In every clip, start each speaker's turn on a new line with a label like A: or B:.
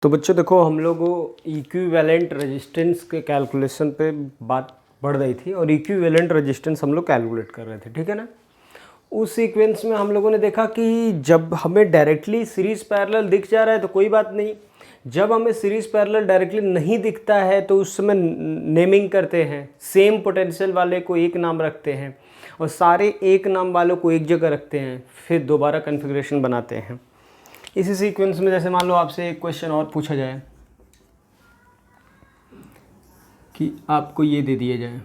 A: तो बच्चों देखो, हम लोग इक्विवेलेंट रेजिस्टेंस के कैलकुलेशन पे बात बढ़ रही थी और इक्विवेलेंट रेजिस्टेंस हम लोग कैलकुलेट कर रहे थे, ठीक है ना। उस सीक्वेंस में हम लोगों ने देखा कि जब हमें डायरेक्टली सीरीज़ पैरेलल दिख जा रहा है तो कोई बात नहीं, जब हमें सीरीज़ पैरेलल डायरेक्टली नहीं दिखता है तो उस समय नेमिंग करते हैं, सेम पोटेंशियल वाले को एक नाम रखते हैं और सारे एक नाम वालों को एक जगह रखते हैं, फिर दोबारा कन्फिग्रेशन बनाते हैं। इसी सीक्वेंस में जैसे मान लो आपसे एक क्वेश्चन और पूछा जाए कि आपको ये दे दिया जाए,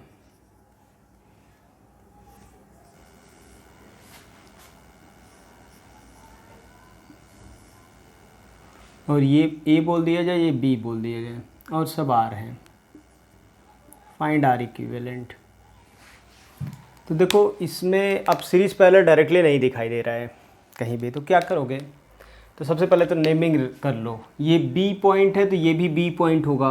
A: और ये ए बोल दिया जाए, ये बी बोल दिया जाए और सब आर हैं, फाइंड आर इक्विवेलेंट। तो देखो इसमें अब सीरीज़ पैरेलल डायरेक्टली नहीं दिखाई दे रहा है कहीं भी, तो क्या करोगे, तो सबसे पहले तो नेमिंग कर लो। ये बी पॉइंट है तो ये भी बी पॉइंट होगा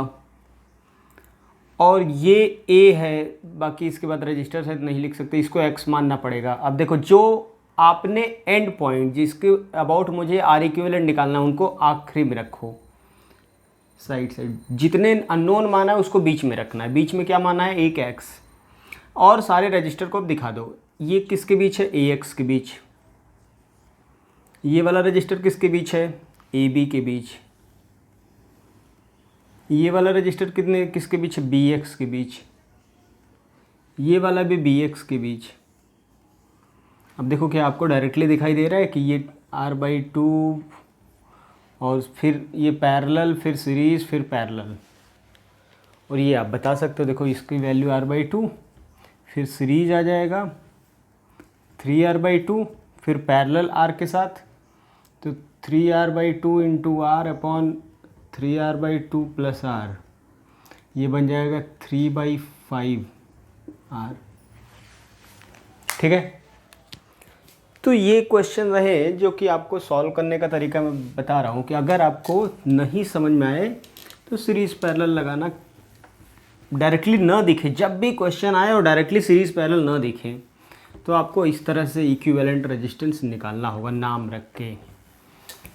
A: और ये ए है, बाकी इसके बाद रजिस्टर है तो नहीं लिख सकते, इसको एक्स मानना पड़ेगा। अब देखो जो आपने एंड पॉइंट जिसके अबाउट मुझे आर इक्विवेलेंट निकालना है उनको आखिरी में रखो, साइड साइड। जितने अननोन माना है उसको बीच में रखना है, बीच में क्या माना है, एक एक्स, और सारे रजिस्टर को दिखा दो। ये किसके बीच है, ए एक्स के बीच। ये वाला रजिस्टर किसके बीच है, ए बी के बीच। ये वाला रजिस्टर किसके बीच है, बी एक्स के बीच। ये वाला भी बी एक्स के बीच। अब देखो क्या आपको डायरेक्टली दिखाई दे रहा है कि ये r/2 और फिर ये पैरेलल, फिर सीरीज़, फिर पैरेलल, और ये आप बता सकते हो। देखो इसकी वैल्यू r/2, फिर सीरीज आ जाएगा 3r/2, फिर पैरेलल r के साथ तो 3r/2 into R upon 3r/2 plus R, ये बन जाएगा 3/5 आर, ठीक है। तो ये क्वेश्चन रहे जो कि आपको सॉल्व करने का तरीका मैं बता रहा हूँ कि अगर आपको नहीं समझ में आए तो सीरीज़ पैरेलल लगाना, डायरेक्टली ना दिखे, जब भी क्वेश्चन आए और डायरेक्टली सीरीज़ पैरेलल ना दिखे तो आपको इस तरह से इक्विवेलेंट रेजिस्टेंस निकालना होगा नाम रख के।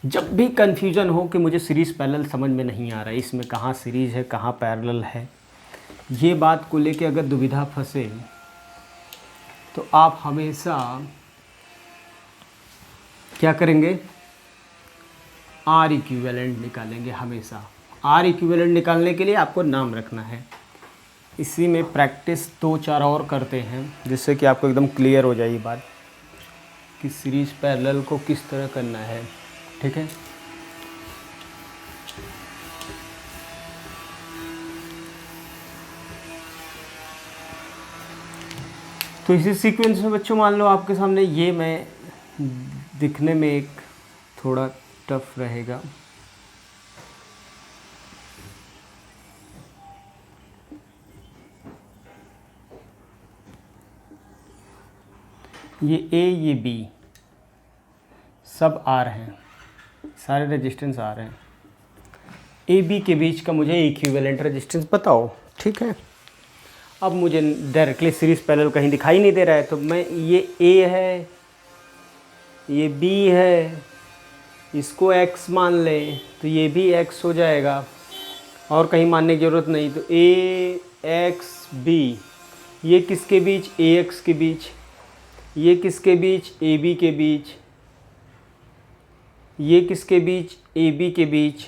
A: जब भी कन्फ्यूज़न हो कि मुझे सीरीज़ पैरेलल समझ में नहीं आ रहा है, इसमें कहाँ सीरीज़ है कहाँ पैरेलल है, ये बात को लेके अगर दुविधा फंसे तो आप हमेशा क्या करेंगे, आर इक्विवेलेंट निकालेंगे। हमेशा आर इक्विवेलेंट निकालने के लिए आपको नाम रखना है। इसी में प्रैक्टिस 2-4 और करते हैं जिससे कि आपको एकदम क्लियर हो जाए ये बात कि सीरीज़ पैरेलल को किस तरह करना है, ठीक है। तो इसी सीक्वेंस में बच्चों मान लो आपके सामने ये, मैं दिखने में एक थोड़ा टफ रहेगा, ये ए ये बी सब आर हैं, सारे रेजिस्टेंस आ रहे हैं। ए बी के बीच का मुझे इक्विवेलेंट रेजिस्टेंस बताओ, ठीक है। अब मुझे डायरेक्टली सीरीज़ पैरेलल कहीं दिखाई नहीं दे रहा है तो मैं, ये ए है ये बी है, इसको x मान लें तो ये भी x हो जाएगा और कहीं मानने की ज़रूरत नहीं। तो ए एक्स बी, ये किसके बीच, ए एक्स के बीच, ये किसके बीच, ए बी के बीच, ये किसके बीच, ए बी के बीच,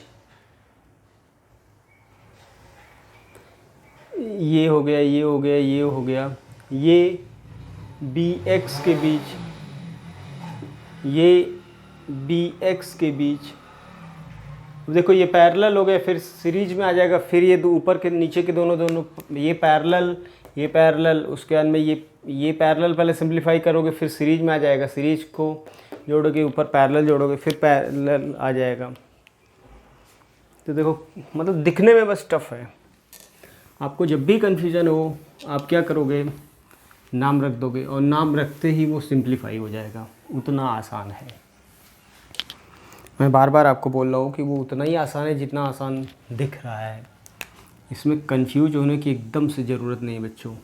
A: ये हो गया, ये हो गया, ये हो गया, ये बी एक्स के बीच, ये बी एक्स के बीच। देखो ये पैरेलल हो गया, फिर सीरीज में आ जाएगा, फिर ये दो ऊपर के नीचे के दोनों ये पैरेलल, उसके बाद में ये पैरेलल पहले सिंप्लीफाई करोगे, फिर सीरीज में आ जाएगा, सीरीज को जोड़ोगे, ऊपर पैरेलल जोड़ोगे, फिर पैरेलल आ जाएगा। तो देखो मतलब दिखने में बस टफ है। आपको जब भी कन्फ्यूज़न हो आप क्या करोगे, नाम रख दोगे और नाम रखते ही वो सिंप्लीफाई हो जाएगा। उतना आसान है, मैं बार बार आपको बोल रहा हूँ कि वो उतना ही आसान है जितना आसान दिख रहा है। इसमें कंफ्यूज होने की एकदम से ज़रूरत नहीं है बच्चों।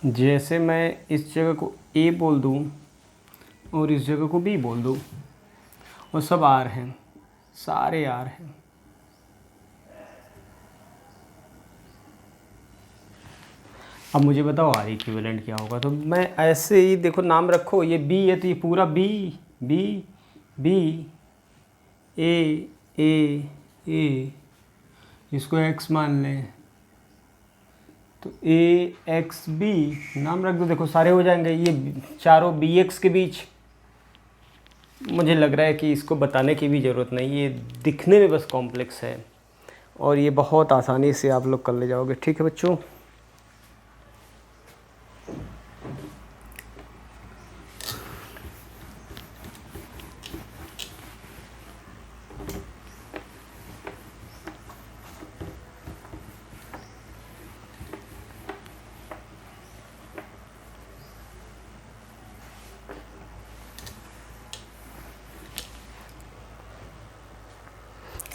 A: जैसे मैं इस जगह को ए बोल दूँ और इस जगह को बी बोल दूँ और सब आर हैं, सारे आर हैं। अब मुझे बताओ आर इक्विवेलेंट क्या होगा। तो मैं ऐसे ही देखो, नाम रखो, ये बी है तो ये पूरा बी बी बी, ए ए ए, इसको एक्स मान लें तो ए एक्स बी नाम रख दो। देखो सारे हो जाएंगे, ये चारों बी एक्स के बीच। मुझे लग रहा है कि इसको बताने की भी ज़रूरत नहीं, ये दिखने में बस कॉम्प्लेक्स है और ये बहुत आसानी से आप लोग कर ले जाओगे। ठीक है बच्चों,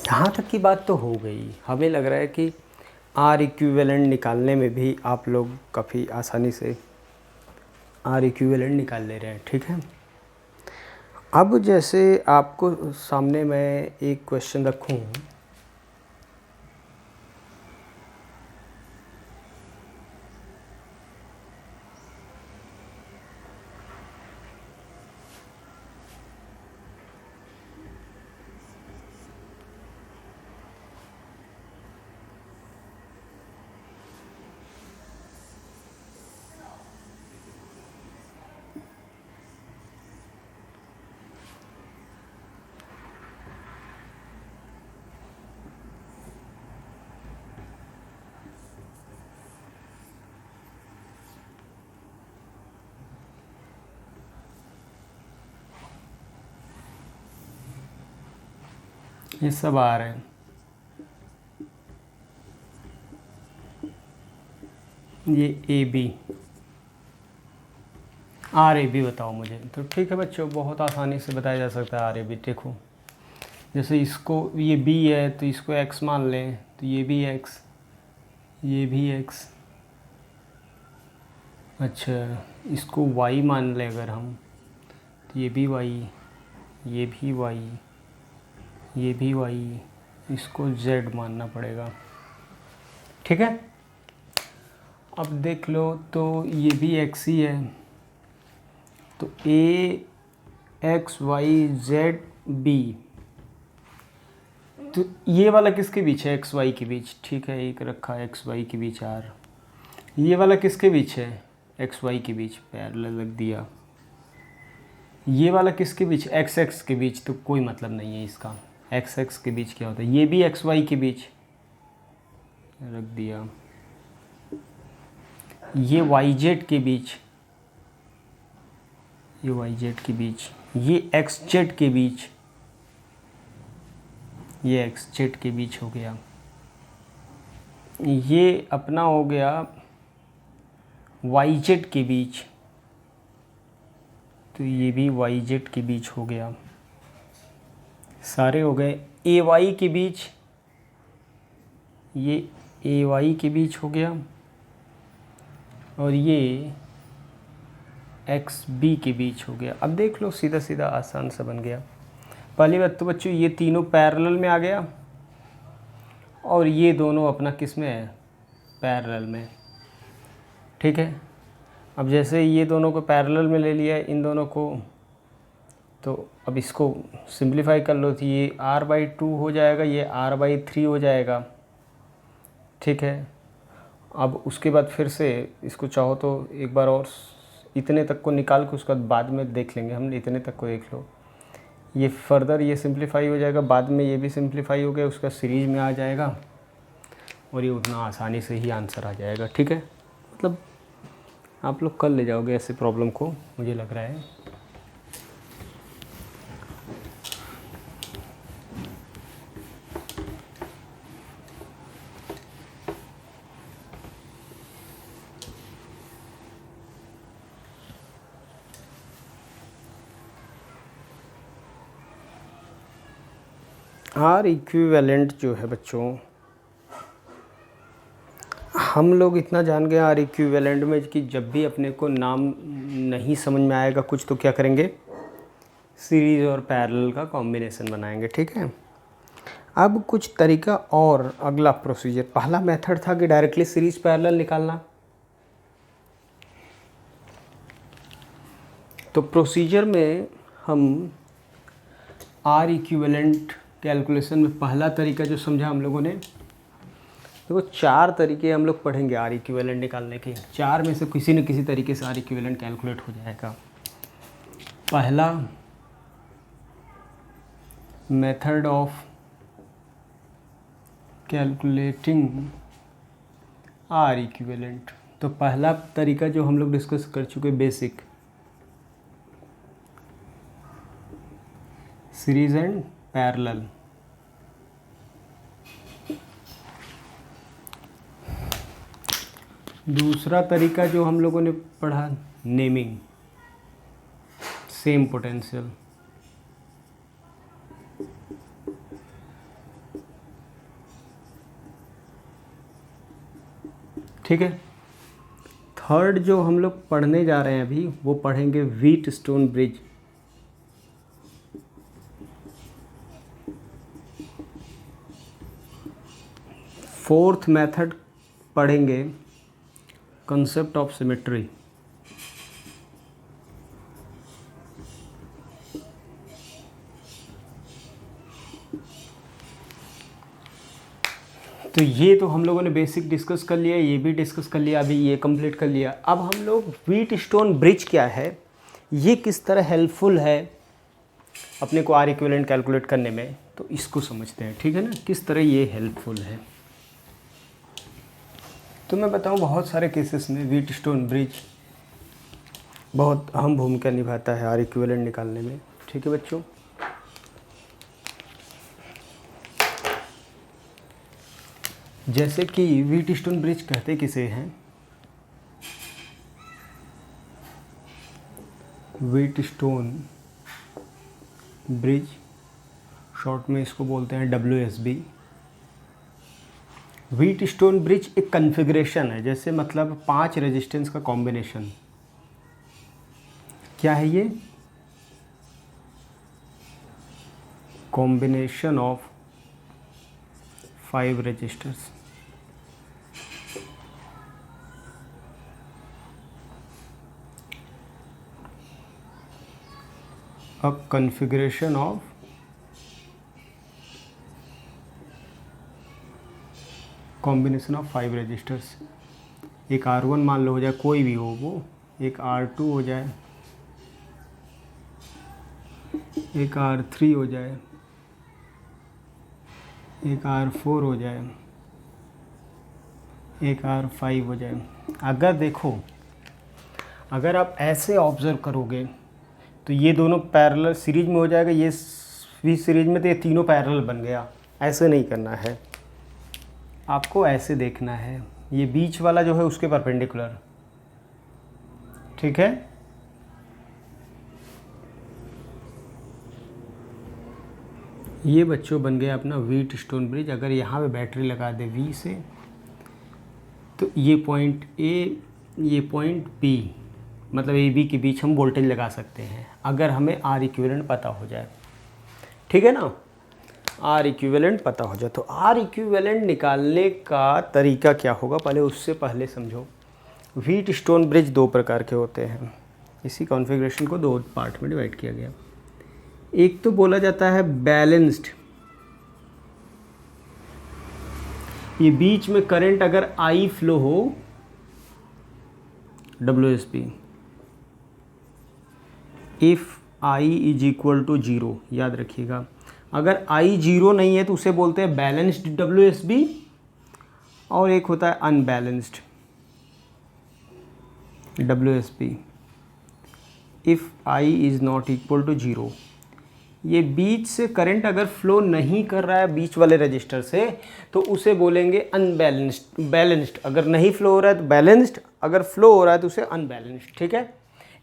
A: यहाँ तक की बात तो हो गई। हमें लग रहा है कि आर इक्विवेलेंट निकालने में भी आप लोग काफ़ी आसानी से आर इक्विवेलेंट निकाल ले रहे हैं। ठीक है, अब जैसे आपको सामने मैं एक क्वेश्चन रखूँ, ये सब आ रहे हैं, ये A B, R A B बताओ मुझे। तो ठीक है बच्चों, बहुत आसानी से बताया जा सकता है आर ए बी। देखो जैसे इसको, ये बी है तो इसको एक्स मान लें तो ये भी एक्स, ये भी एक्स। अच्छा, इसको वाई मान लें अगर हम तो ये भी वाई, ये भी वाई, ये भी वाई, इसको जेड मानना पड़ेगा। ठीक है, अब देख लो तो ये भी एक्स ही है, तो ए एक्स वाई जेड बी, तो ये वाला किसके बीच है, एक्स वाई के बीच। ठीक है, एक रखा है एक्स वाई के बीच आर। ये वाला किसके बीच है, एक्स वाई के बीच, पैरेलल रख दिया। ये वाला किसके बीच, एक्स एक्स के बीच, तो कोई मतलब नहीं है इसका। एक्स एक्स के बीच क्या होता है, ये भी एक्स वाई के बीच रख दिया। ये वाई जेड के बीच, ये वाई जेड के बीच, ये एक्स जेड के बीच, ये एक्स जेड के बीच हो गया। ये अपना हो गया वाई जेड के बीच, तो ये भी वाई जेड के बीच हो गया। सारे हो गए। ए वाई के बीच, ये ए वाई के बीच हो गया और ये एक्स बी के बीच हो गया। अब देख लो, सीधा सीधा आसान सा बन गया। पहली बात तो बच्चों, ये तीनों पैरेलल में आ गया और ये दोनों अपना किस में है, पैरेलल में। ठीक है, अब जैसे ये दोनों को पैरेलल में ले लिया इन दोनों को, तो अब इसको सिंप्लीफाई कर लो तो ये r/2 हो जाएगा, ये r/3 हो जाएगा। ठीक है, अब उसके बाद फिर से इसको चाहो तो एक बार और इतने तक को निकाल के उसका बाद में देख लेंगे हम। इतने तक को देख लो, ये फर्दर ये सिंप्लीफाई हो जाएगा, बाद में ये भी सिंप्लीफाई हो गया, उसका सीरीज में आ जाएगा और ये उतना आसानी से ही आंसर आ जाएगा। ठीक है, मतलब आप लोग कर ले जाओगे ऐसे प्रॉब्लम को, मुझे लग रहा है। आर इक्विवेलेंट जो है बच्चों, हम लोग इतना जान गए आर इक्विवेलेंट में कि जब भी अपने को नाम नहीं समझ में आएगा कुछ तो क्या करेंगे, सीरीज़ और पैरेलल का कॉम्बिनेशन बनाएंगे। ठीक है, अब कुछ तरीका और अगला प्रोसीजर, पहला मेथड था कि डायरेक्टली सीरीज पैरेलल निकालना, तो प्रोसीजर में हम आर इक्विवेलेंट कैलकुलेशन में पहला तरीका जो समझा हम लोगों ने, देखो 4 तरीके हम लोग पढ़ेंगे आर इक्विवेलेंट निकालने के, 4 में से किसी न किसी तरीके से आर इक्विवेलेंट कैलकुलेट हो जाएगा। पहला method of calculating R equivalent, तो पहला तरीका जो हम लोग डिस्कस कर चुके, बेसिक सीरीज एंड पैरेलल। दूसरा तरीका जो हम लोगों ने पढ़ा, नेमिंग सेम पोटेंशियल। ठीक है, थर्ड जो हम लोग पढ़ने जा रहे हैं अभी, वो पढ़ेंगे व्हीटस्टोन ब्रिज। फोर्थ मेथड पढ़ेंगे कंसेप्ट ऑफ सिमेट्री। तो ये तो हम लोगों ने बेसिक डिस्कस कर लिया, ये भी डिस्कस कर लिया, अभी ये कंप्लीट कर लिया। अब हम लोग व्हीटस्टोन ब्रिज क्या है, ये किस तरह हेल्पफुल है अपने को आर इक्विवेलेंट कैलकुलेट करने में, तो इसको समझते हैं। ठीक है ना, किस तरह ये हेल्पफुल है। तो मैं बताऊं, बहुत सारे केसेस में व्हीटस्टोन ब्रिज बहुत अहम भूमिका निभाता है आर इक्विवेलेंट निकालने में। ठीक है बच्चों, जैसे कि व्हीटस्टोन ब्रिज कहते किसे हैं, व्हीटस्टोन ब्रिज शॉर्ट में इसको बोलते हैं WSB। व्हीटस्टोन ब्रिज एक कन्फिग्रेशन है, जैसे मतलब 5 रेजिस्टेंस का कॉम्बिनेशन। क्या है ये, combination of 5 registers. a configuration of combination of 5 registers. एक R1 मान लो हो जाए, कोई भी हो वो, एक R2 हो जाए, एक R3 हो जाए, एक R4 हो जाए, एक R5 हो जाए। अगर देखो, अगर आप ऐसे ऑब्ज़र्व करोगे तो ये दोनों पैरेलल सीरीज में हो जाएगा, ये भी सीरीज में, तो ये तीनों पैरेलल बन गया। ऐसे नहीं करना है, आपको ऐसे देखना है, ये बीच वाला जो है उसके परपेंडिकुलर। ठीक है, ये बच्चों बन गया अपना व्हीटस्टोन ब्रिज। अगर यहाँ पे बैटरी लगा दे V से, तो ये पॉइंट A, ये पॉइंट B, मतलब AB के बीच हम वोल्टेज लगा सकते हैं, अगर हमें आर इक्विवेलेंट पता हो जाए। ठीक है ना, आर इक्विवेलेंट पता हो जाए। तो आर इक्विवेलेंट निकालने का तरीका क्या होगा, पहले उससे पहले समझो। व्हीटस्टोन ब्रिज 2 प्रकार के होते हैं, इसी कॉन्फ़िगरेशन को 2 पार्ट में डिवाइड किया गया। एक तो बोला जाता है बैलेंस्ड, ये बीच में करंट अगर I फ्लो हो, WSB, if I is equal to 0, याद रखिएगा। अगर I 0 नहीं है तो उसे बोलते हैं बैलेंस्ड WSB, और एक होता है unbalanced WSB, if I is not equal to 0। ये बीच से करंट अगर फ्लो नहीं कर रहा है बीच वाले रजिस्टर से, तो उसे बोलेंगे अनबैलेंस्ड। बैलेंस्ड अगर नहीं फ्लो हो रहा है तो बैलेंस्ड, अगर फ्लो हो रहा है तो उसे अनबैलेंस्ड। ठीक है,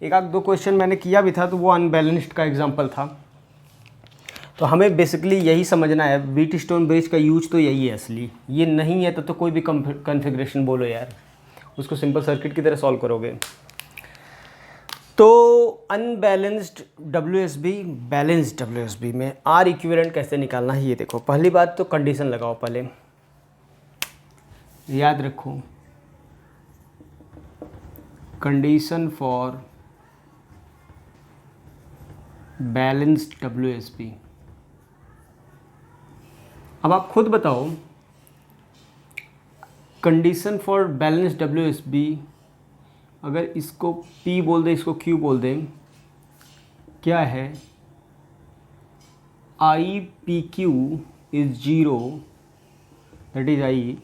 A: एक आध 2 क्वेश्चन मैंने किया भी था, तो वो अनबैलेंस्ड का एग्जांपल था। तो हमें बेसिकली यही समझना है, व्हीट स्टोन ब्रिज का यूज तो यही है असली। ये नहीं है तो कोई भी कॉन्फ़िगरेशन बोलो यार, उसको सिंपल सर्किट की तरह सॉल्व करोगे। तो अनबैलेंस्ड WSB, बैलेंस्ड WSB में R इक्विवेलेंट कैसे निकालना है ये देखो। पहली बात तो कंडीशन लगाओ, पहले याद रखो, कंडीशन फॉर बैलेंस्ड WSB। अब आप खुद बताओ, कंडीशन फॉर बैलेंस्ड WSB, अगर इसको P बोल दें, इसको Q बोल दें, क्या है? IPQ is 0, that is I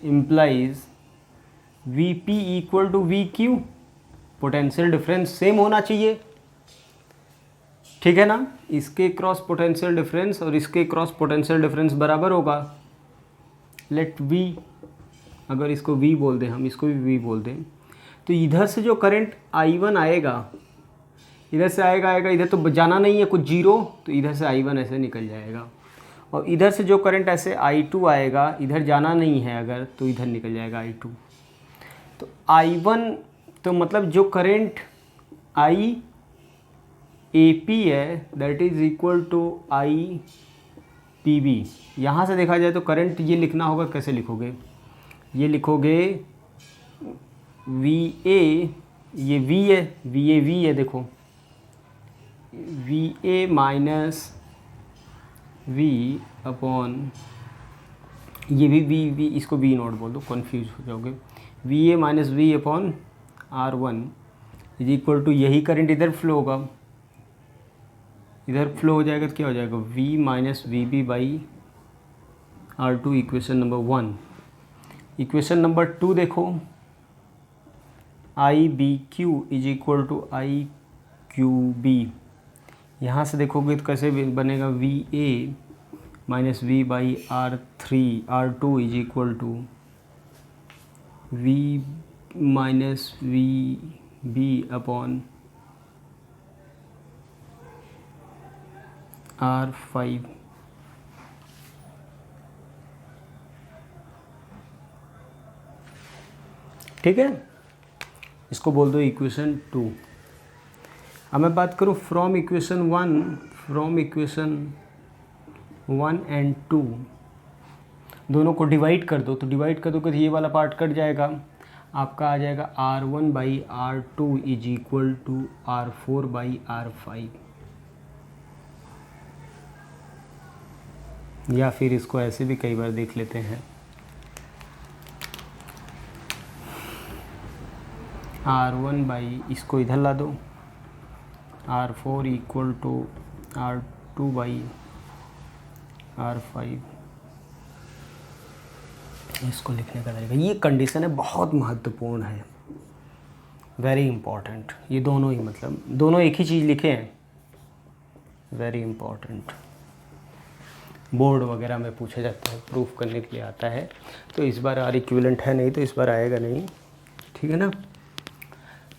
A: implies VP equal to VQ। Potential difference same होना चाहिए, ठीक है ना? इसके क्रॉस पोटेंशियल डिफरेंस और इसके क्रॉस पोटेंशियल डिफरेंस बराबर होगा। लेट V, अगर इसको V बोल दें, हम इसको भी V बोल दें, तो इधर से जो करंट I1 आएगा, इधर से आएगा, इधर तो जाना नहीं है कुछ 0, तो इधर से I1 ऐसे निकल जाएगा। और इधर से जो करंट ऐसे I2 आएगा, इधर जाना नहीं है अगर, तो इधर निकल जाएगा I2। तो I1, तो मतलब जो करंट IAP है that is equal to IPB। यहाँ से देखा जाए तो करंट ये लिखना होगा, कैसे लिखोगे? ये लिखोगे VA, ये V है, VAV है, देखो VA माइनस V अपॉन, ये भी V, इसको V नोट बोल दो, कन्फ्यूज हो जाओगे। VA minus V upon R1 is equal to, यही करंट इधर फ्लो होगा, इधर फ्लो हो जाएगा तो क्या हो जाएगा? V minus VB by R2, equation number 1। Equation number 2 देखो, IBQ is equal to IQB। यहाँ से देखोगे तो कैसे बनेगा? VA minus V by R2 is equal to V minus VB upon R5। ठीक है, इसको बोल दो इक्वेशन 2। अब मैं बात करूँ फ्रॉम इक्वेशन 1 एंड 2, दोनों को डिवाइड कर दो। तो डिवाइड कर दो तो ये वाला पार्ट कट जाएगा, आपका आ जाएगा R1 by R2 is equal to R4 by R5। या फिर इसको ऐसे भी कई बार देख लेते हैं, R1 बाई, इसको इधर ला दो, R4 equal to R2 by R5। इसको लिखने का तरीका, ये कंडीशन है, बहुत महत्वपूर्ण है, वेरी इंपॉर्टेंट। ये दोनों ही, मतलब दोनों एक ही चीज़ लिखे हैं, वेरी इंपॉर्टेंट। बोर्ड वगैरह में पूछा जाता है, प्रूफ करने के लिए आता है। तो इस बार R इक्विवेलेंट है नहीं, तो इस बार आएगा नहीं, ठीक है ना?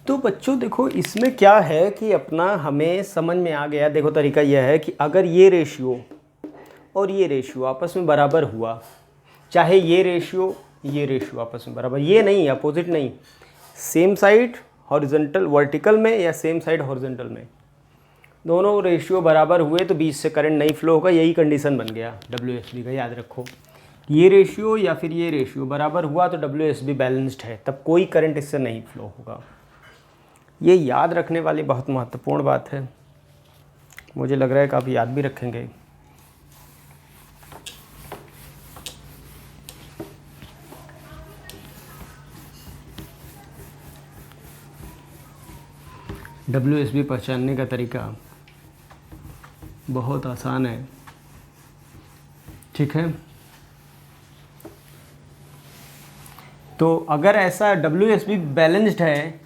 A: तो बच्चों देखो, इसमें क्या है कि अपना हमें समझ में आ गया। देखो तरीका यह है कि अगर ये रेशियो और ये रेशियो आपस में बराबर हुआ, चाहे ये रेशियो आपस में बराबर, ये नहीं अपोजिट नहीं, सेम साइड हॉरिजॉन्टल वर्टिकल में या सेम साइड हॉरिजॉन्टल में, दोनों रेशियो बराबर हुए तो बीच से करंट नहीं फ्लो होगा। यही कंडीशन बन गया WSB का, याद रखो। ये रेशियो या फिर ये रेशियो बराबर हुआ तो WSB बैलेंस्ड है, तब कोई करंट इससे नहीं फ्लो होगा। ये याद रखने वाली बहुत महत्वपूर्ण बात है, मुझे लग रहा है कि आप याद भी रखेंगे। WSB पहचानने का तरीका बहुत आसान है, ठीक है? तो अगर ऐसा WSB बैलेंस्ड है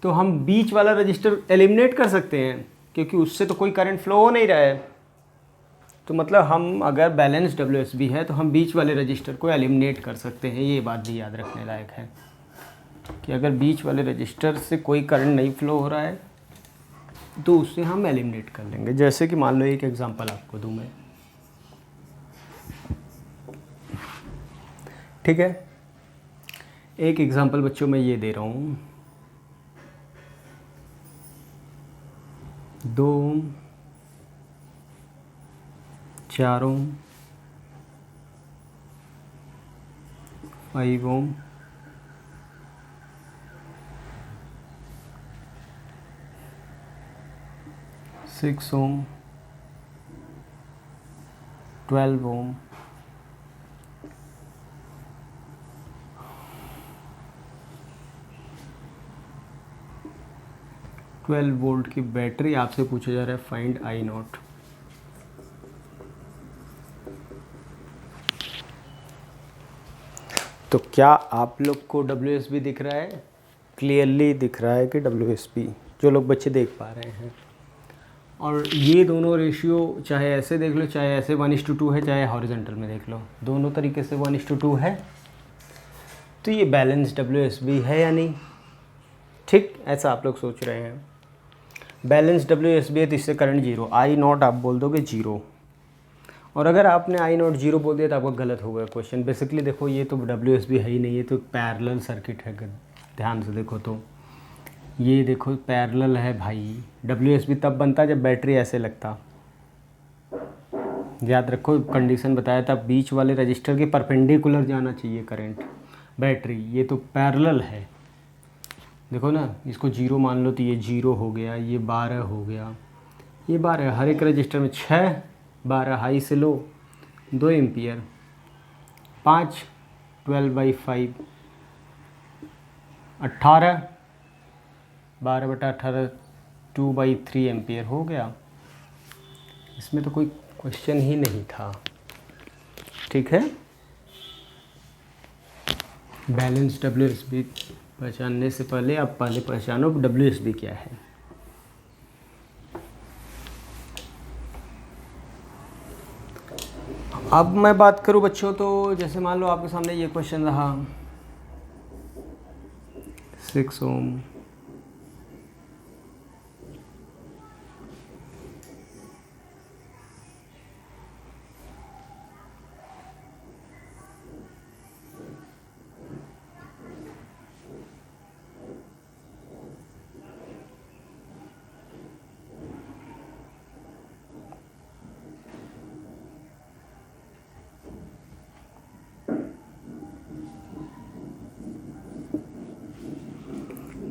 A: तो हम बीच वाला रजिस्टर एलिमिनेट कर सकते हैं, क्योंकि उससे तो कोई करंट फ्लो हो नहीं रहा है। तो मतलब हम अगर बैलेंस WSB है तो हम बीच वाले रजिस्टर को एलिमिनेट कर सकते हैं। ये बात भी याद रखने लायक है कि अगर बीच वाले रजिस्टर से कोई करंट नहीं फ्लो हो रहा है तो उससे हम एलिमिनेट कर लेंगे। जैसे कि मान लो एक एग्जांपल आपको दूं मैं, ठीक है। एक एग्जांपल बच्चों मैं ये दे रहा हूँ, 2 ओम, 4 ओम, 5 ओम, 6 ओम, 12 ओम, 12 वोल्ट की बैटरी। आपसे पूछा जा रहा है फाइंड आई नॉट। तो क्या आप लोग को WSB दिख रहा है? क्लियरली दिख रहा है कि WSB, जो लोग बच्चे देख पा रहे हैं। और ये दोनों रेशियो चाहे ऐसे देख लो, चाहे ऐसे 1:2 है, चाहे हॉरिजॉन्टल में देख लो, दोनों तरीके से 1:2 है। तो ये बैलेंस WSB है या नहीं? ठीक, ऐसा आप लोग सोच रहे हैं। बैलेंस WSB है तो इससे करंट 0, आई नॉट आप बोल दोगे 0। और अगर आपने आई नॉट 0 बोल दिया तो आपका गलत हो गया क्वेश्चन। बेसिकली देखो, ये तो WSB है ही नहीं, ये तो पैरेलल सर्किट है। ध्यान से देखो तो ये देखो पैरेलल है भाई। WSB तब बनता जब बैटरी ऐसे लगता। याद रखो, कंडीशन बताया था, बीच वाले रजिस्टर के परपेंडिकुलर जाना चाहिए करंट बैटरी। ये तो पैरेलल है, देखो ना। इसको 0 मान लो तो ये 0 हो गया, ये 12 हो गया, ये 12। हर एक रजिस्टर में 6, 12 हाई से लो, 2 एम्पियर, 5, 12/5, 18, 12/18, 2/3 एम्पियर हो गया। इसमें तो कोई क्वेश्चन ही नहीं था, ठीक है। बैलेंस WSB पहचानने से पहले आप पहले पहचानो WSB क्या है। अब मैं बात करूं बच्चों, तो जैसे मान लो आपके सामने ये क्वेश्चन रहा, 6 ओम,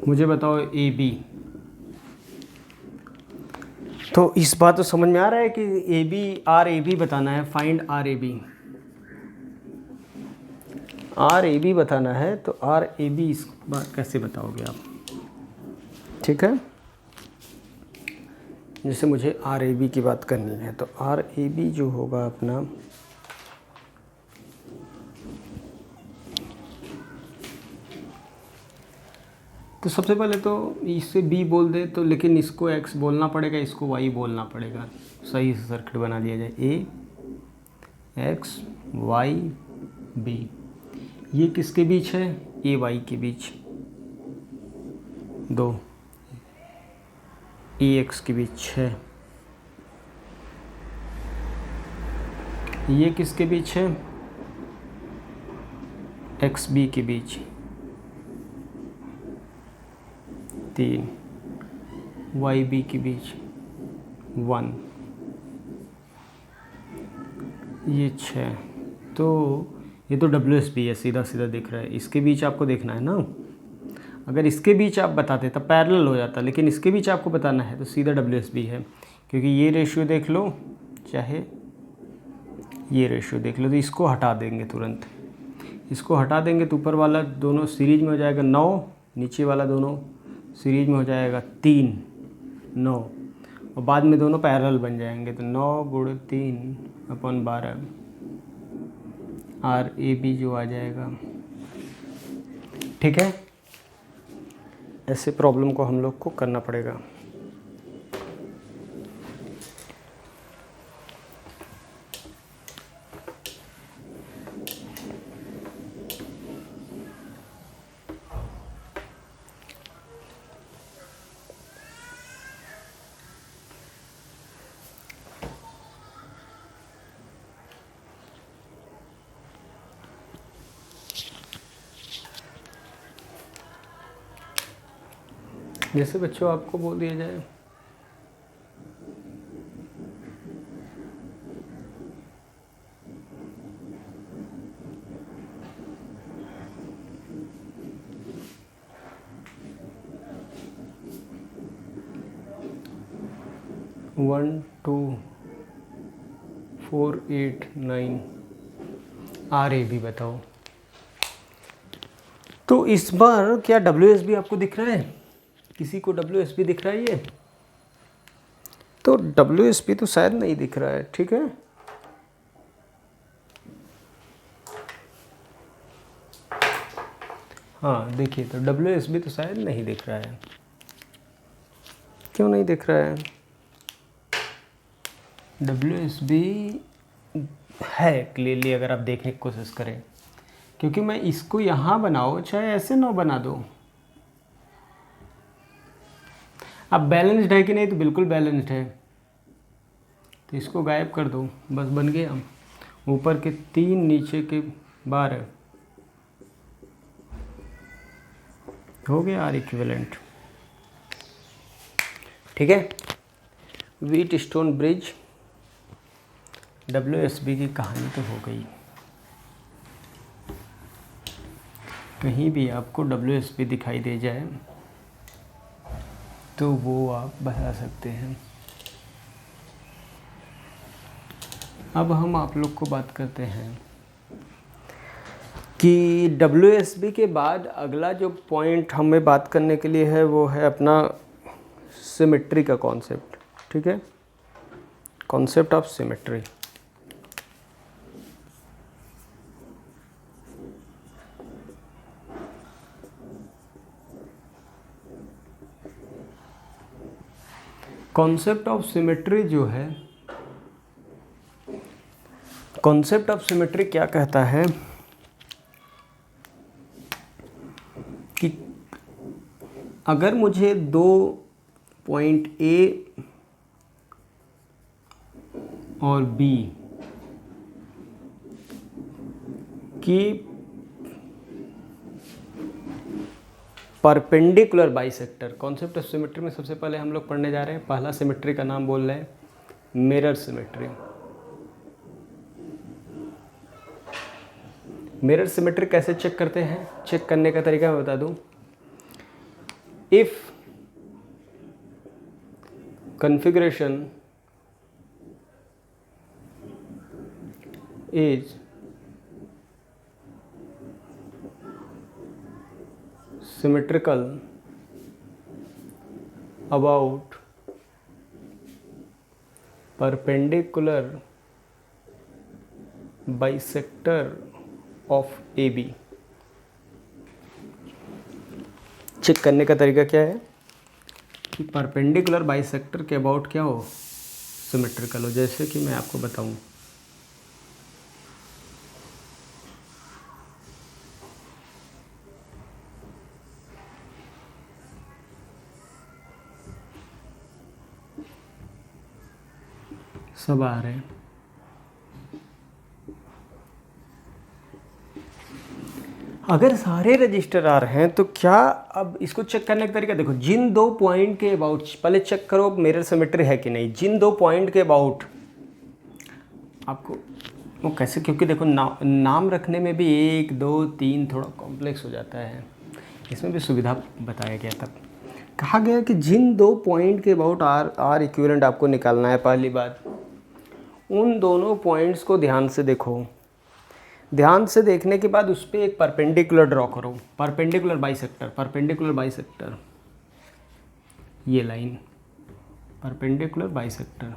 A: मुझे बताओ AB। तो इस बात तो समझ में आ रहा है कि RAB बताना है, फाइंड RAB। RAB बताना है तो RAB इस बात कैसे बताओगे आप? ठीक है, जैसे मुझे RAB की बात करनी है तो RAB जो होगा अपना, तो सबसे पहले तो इससे B बोल दे तो, लेकिन इसको X बोलना पड़ेगा, इसको Y बोलना पड़ेगा, सही से सर्किट बना दिया जाए। A X Y B, ये किसके बीच है? A Y के बीच, 2 A X के बीच है। ये किसके बीच है? X B के बीच, 3 Y B के बीच, 1, ये 6। तो ये तो WSB है, सीधा सीधा दिख रहा है। इसके बीच आपको देखना है ना। अगर इसके बीच आप बताते तब पैरेलल हो जाता, लेकिन इसके बीच आपको बताना है तो सीधा WSB है। क्योंकि ये रेशियो देख लो, चाहे ये रेशियो देख लो, तो इसको हटा देंगे तुरंत। इसको हटा देंगे तो ऊपर वाला दोनों सीरीज में हो जाएगा 9, नीचे वाला दोनों सीरीज में हो जाएगा 3, 9, और बाद में दोनों पैरेलल बन जाएंगे। तो 9 × 3/12 RAB जो आ जाएगा। ठीक है, ऐसे प्रॉब्लम को हम लोग को करना पड़ेगा। जैसे बच्चों आपको बोल दिया जाए 1 2 4 8 9 RAB बताओ। तो इस बार क्या WSB आपको दिख रहा है? किसी को WSB दिख रहा है ये? तो WSB तो शायद नहीं दिख रहा है, ठीक है। हाँ देखिए, तो WSB तो शायद नहीं दिख रहा है। क्यों नहीं दिख रहा है? WSB है क्लियरली, अगर आप देखने की कोशिश करें, क्योंकि मैं इसको यहाँ बनाओ चाहे ऐसे ना बना दो। अब बैलेंस्ड है कि नहीं? तो बिल्कुल बैलेंस्ड है, तो इसको गायब कर दो, बस बन गया। ऊपर के 3 नीचे के 12 हो गया R इक्विवेलेंट, ठीक है। व्हीट स्टोन ब्रिज WSB की कहानी तो हो गई। कहीं भी आपको WSB दिखाई दे जाए तो वो आप बता सकते हैं। अब हम आप लोग को बात करते हैं कि WSB के बाद अगला जो पॉइंट हमें बात करने के लिए है वो है अपना सिमेट्री का कॉन्सेप्ट, ठीक है। Concept of symmetry. Concept of symmetry जो है, कॉन्सेप्ट ऑफ सिमेट्री क्या कहता है कि अगर मुझे 2 पॉइंट A और B की perpendicular bisector, concept of symmetry में सबसे पहले हम लोग पढ़ने जा रहे हैं, पहला सिमेट्री का नाम बोल रहे हैं मिरर सिमेट्री। मिरर सिमेट्री कैसे चेक करते हैं? चेक करने का तरीका मैं बता दूं। इफ configuration is symmetrical about perpendicular bisector of AB। चेक करने का तरीका क्या है कि परपेंडिकुलर बाइसेक्टर के अबाउट क्या हो, सिमेट्रिकल हो। जैसे कि मैं आपको बताऊं, सब आ रहे हैं। अगर सारे रजिस्टर आ रहे हैं तो क्या, अब इसको चेक करने का तरीका देखो। जिन 2 पॉइंट के अबाउट पहले चेक करो मिरर सिमेट्री है कि नहीं। जिन 2 पॉइंट के अबाउट आपको वो कैसे, क्योंकि देखो नाम रखने में भी 1 2 3 थोड़ा कॉम्प्लेक्स हो जाता है, इसमें भी सुविधा बताया गया। तब कहा गया कि जिन 2 पॉइंट के अबाउट आर इक्विवेलेंट आपको निकालना है, पहली बात उन दोनों पॉइंट्स को ध्यान से देखो। ध्यान से देखने के बाद उस पर एक परपेंडिकुलर ड्रॉ करो, परपेंडिकुलर बाइसेक्टर, ये लाइन परपेंडिकुलर बाइसेक्टर।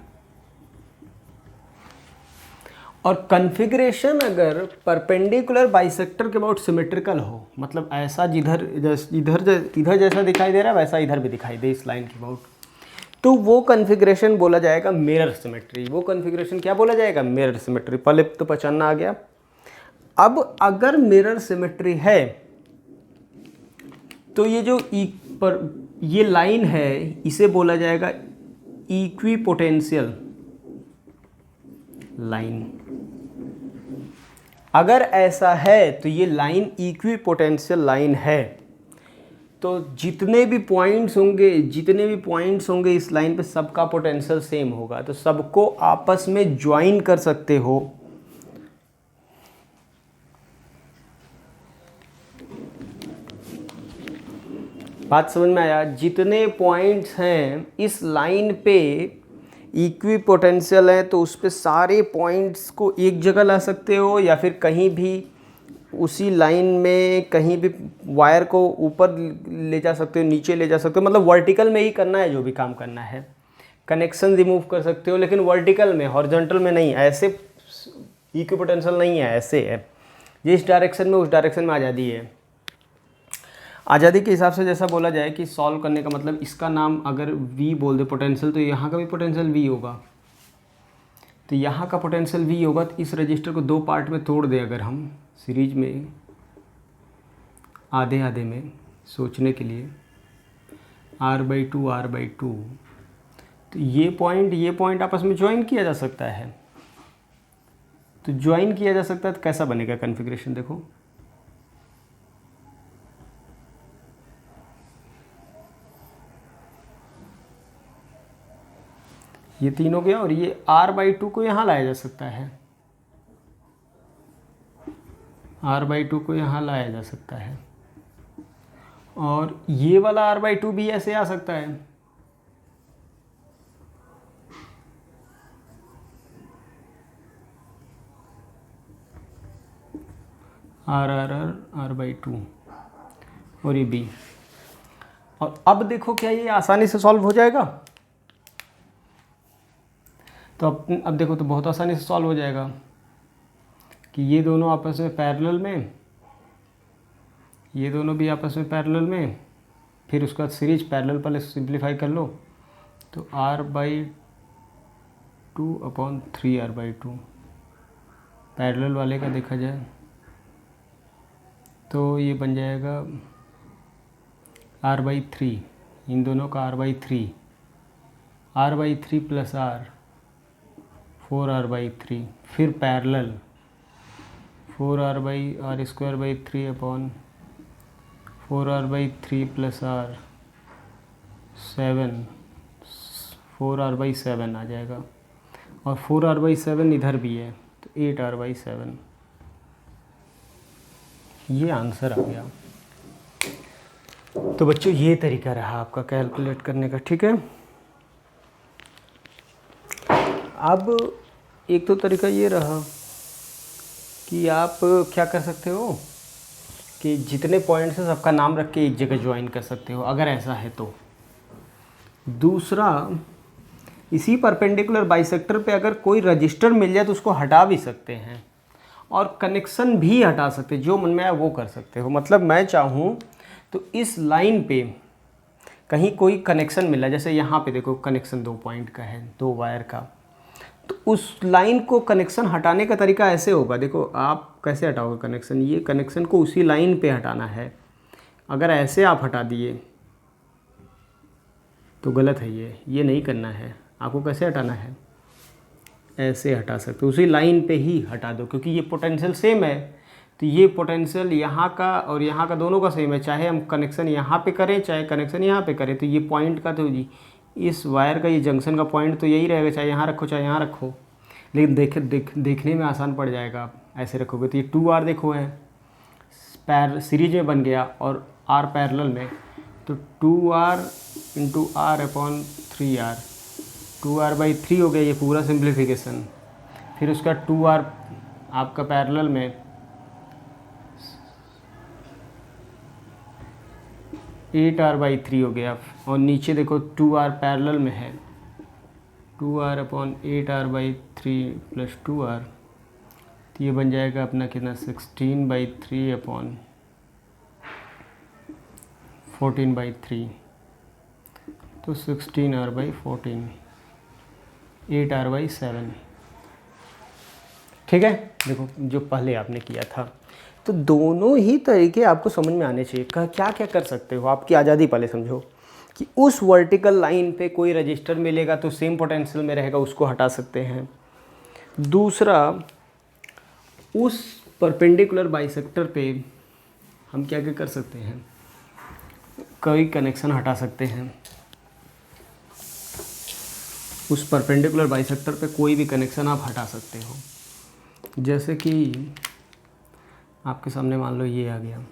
A: और कॉन्फ़िगरेशन अगर परपेंडिकुलर बाइसेक्टर के अबाउट सिमेट्रिकल हो, मतलब ऐसा इधर जैसा दिखाई दे रहा है वैसा इधर भी दिखाई दे इस लाइन के अबाउट, तो वो कॉन्फ़िगरेशन बोला जाएगा मिरर सिमेट्री। वो कॉन्फ़िगरेशन क्या बोला जाएगा? Mirror symmetry. पहले तो पहचानना आ गया। अब अगर मिरर सिमेट्री है तो ये जो ये लाइन है इसे बोला जाएगा इक्विपोटेंशियल लाइन। अगर ऐसा है तो ये लाइन इक्विपोटेंशियल लाइन है। तो तो जितने भी पॉइंट्स होंगे इस लाइन पे सबका पोटेंशियल सेम होगा, तो सबको आपस में ज्वाइन कर सकते हो। बात समझ में आया? जितने पॉइंट्स हैं इस लाइन पे इक्वी पोटेंशियल है, तो उस पे सारे पॉइंट्स को एक जगह ला सकते हो, या फिर कहीं भी उसी लाइन में कहीं भी वायर को ऊपर ले जा सकते हो, नीचे ले जा सकते हो, मतलब वर्टिकल में ही करना है जो भी काम करना है। कनेक्शन रिमूव कर सकते हो लेकिन वर्टिकल में, हॉरिजॉन्टल में नहीं। ऐसे इक्वी पोटेंशियल नहीं है, ऐसे है। जिस डायरेक्शन में उस डायरेक्शन में आज़ादी है। आज़ादी के हिसाब से जैसा बोला जाए कि सॉल्व करने का मतलब, इसका नाम अगर V बोल दे पोटेंशियल, तो यहाँ का भी पोटेंशियल V होगा, तो यहाँ का पोटेंशियल V होगा। तो इस रजिस्टर को दो पार्ट में तोड़ दे अगर हम सीरीज में, आधे आधे में सोचने के लिए, R/2 R/2, तो ये पॉइंट आपस में ज्वाइन किया जा सकता है। तो ज्वाइन किया जा सकता है, तो कैसा बनेगा कॉन्फ़िगरेशन देखो। ये तीन हो गया, और ये R/2 को यहाँ लाया जा सकता है, R/2 को यहाँ लाया जा सकता है, और ये वाला R/2 भी ऐसे आ सकता है। R/2 और ये B। और अब देखो क्या ये आसानी से सॉल्व हो जाएगा? तो अब देखो तो बहुत आसानी से सॉल्व हो जाएगा कि ये दोनों आपस में पैरेलल में, ये दोनों भी आपस में पैरेलल में, फिर उसका बाद सीरीज पैरेलल पर सिंप्लीफाई कर लो, तो R/2/3 R/2 पैरेलल वाले का देखा जाए तो ये बन जाएगा R/3, इन दोनों का R/3 प्लस R 4R/3, फिर parallel 4R/3 plus R 7, 4R/7 आ जाएगा, और 4R/7 इधर भी है, तो 8R/7। ये आंसर आ गया। तो बच्चों ये तरीका रहा आपका कैलकुलेट करने का, ठीक है। अब एक तो तरीका ये रहा कि आप क्या कर सकते हो कि जितने पॉइंट्स हैं सबका नाम रख के एक जगह ज्वाइन कर सकते हो, अगर ऐसा है तो। दूसरा, इसी परपेंडिकुलर बाइसेक्टर पे अगर कोई रजिस्टर मिल जाए तो उसको हटा भी सकते हैं, और कनेक्शन भी हटा सकते हैं, जो मन में आए वो कर सकते हो। मतलब मैं चाहूँ तो इस लाइन पे कहीं कोई कनेक्शन मिला, जैसे यहाँ पे देखो कनेक्शन 2 पॉइंट का है, 2 वायर का, तो उस लाइन को कनेक्शन हटाने का तरीका ऐसे होगा। देखो आप कैसे हटाओगे कनेक्शन, ये कनेक्शन को उसी लाइन पे हटाना है। अगर ऐसे आप हटा दिए तो गलत है, ये नहीं करना है। आपको कैसे हटाना है, ऐसे हटा सकते हो, उसी लाइन पे ही हटा दो, क्योंकि ये पोटेंशियल सेम है। तो ये पोटेंशियल यहाँ का और यहाँ का दोनों का सेम है, चाहे हम कनेक्शन यहाँ पे करें चाहे कनेक्शन यहाँ पे करें। तो ये पॉइंट का, तो जी इस वायर का ये जंक्शन का पॉइंट तो यही रहेगा, चाहे यहाँ रखो चाहे यहाँ रखो। लेकिन देखने में आसान पड़ जाएगा आप ऐसे रखोगे। तो ये 2R देखो है सीरीज में बन गया और R पैरेलल में, तो 2R × R/3R, 2R/3 हो गया ये पूरा सिंप्लीफिकेशन। फिर उसका 2R आपका पैरेलल में 8R/3 हो गया, और नीचे देखो 2R पैरेलल में है, 2R/8R/3 प्लस 2R, तो ये बन जाएगा अपना कितना 16/3/14/3, तो 16R/14, 8R/7। ठीक है, देखो जो पहले आपने किया था। तो दोनों ही तरीके आपको समझ में आने चाहिए। क्या क्या कर सकते हो, आपकी आज़ादी पहले समझो कि उस वर्टिकल लाइन पे कोई रजिस्टर मिलेगा तो सेम पोटेंशियल में रहेगा, उसको हटा सकते हैं। दूसरा, उस परपेंडिकुलर बाइसेक्टर पे हम क्या क्या कर सकते हैं, कोई कनेक्शन हटा सकते हैं, उस परपेंडिकुलर बाइसेक्टर पे कोई भी कनेक्शन आप हटा सकते हो। जैसे कि आपके सामने मान लो ये आ गया,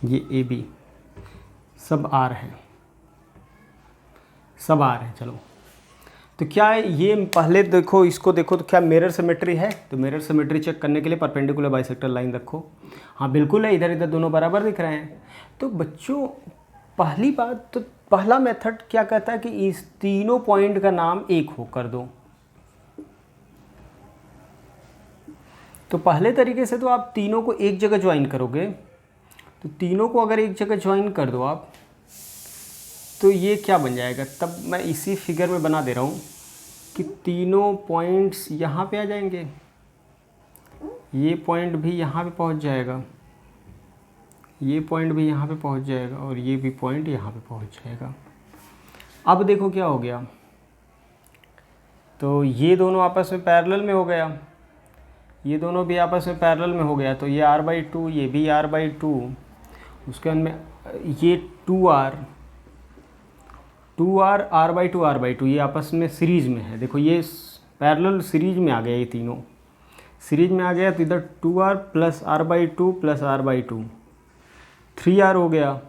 A: ये ए बी सब आर है, सब आर है। चलो तो क्या है ये, पहले देखो इसको देखो तो क्या मिरर सिमेट्री है? तो मिरर सिमेट्री चेक करने के लिए परपेंडिकुलर बाइसेक्टर लाइन रखो। हाँ बिल्कुल है, इधर इधर दोनों बराबर दिख रहे हैं। तो बच्चों पहली बात तो पहला मेथड क्या कहता है कि इस तीनों पॉइंट का नाम एक हो कर दो। तो पहले तरीके से तो आप तीनों को एक जगह ज्वाइन करोगे, तो तीनों को अगर एक जगह ज्वाइन कर दो आप, तो ये क्या बन जाएगा? तब मैं इसी फिगर में बना दे रहा हूँ कि तीनों पॉइंट्स यहाँ पे आ जाएंगे, ये पॉइंट भी यहाँ पे पहुँच जाएगा, ये पॉइंट भी यहाँ पे पहुँच जाएगा, और ये भी पॉइंट यहाँ पे पहुँच जाएगा। अब देखो क्या हो गया, तो ये दोनों आपस में पैरेलल में हो गया, ये दोनों भी आपस में पैरेलल में हो गया। तो ये r/2, ये भी r/2, उसके अंदर में ये 2r r/2 ये आपस में सीरीज में है। देखो ये पैरेलल सीरीज में आ गया, ये तीनों सीरीज में आ गया। तो इधर 2r plus r/2 plus r/2 3r हो गया।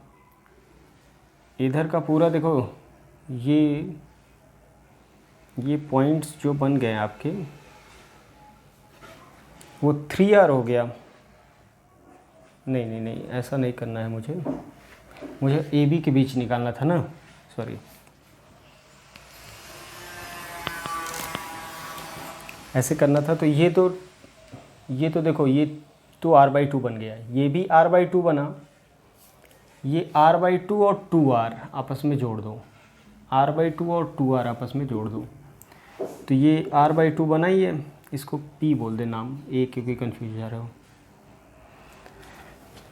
A: इधर का पूरा देखो ये पॉइंट्स जो बन गए आपके वो 3r हो गया। नहीं ऐसा नहीं करना है, मुझे ए बी के बीच निकालना था ना, सॉरी। ऐसे करना था। तो ये तो देखो ये तो r/2 बन गया, ये भी r/2 बना, ये r/2 और 2r आपस में जोड़ दो, r/2 और 2r आपस में जोड़ दो, तो ये r/2 बना ही है। इसको p बोल दे नाम, a क्योंकि कंफ्यूज जा रहे हो।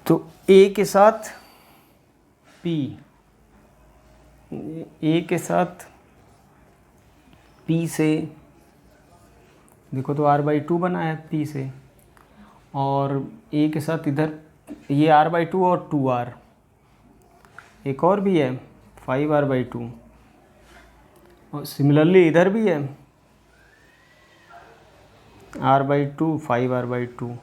A: तो a के साथ p, a के साथ p से देखो तो r/2 बना है p से, और a के साथ इधर ये r/2 और 2r, एक और भी है 5r/2, और सिमिलरली इधर भी है r/2 5r/2,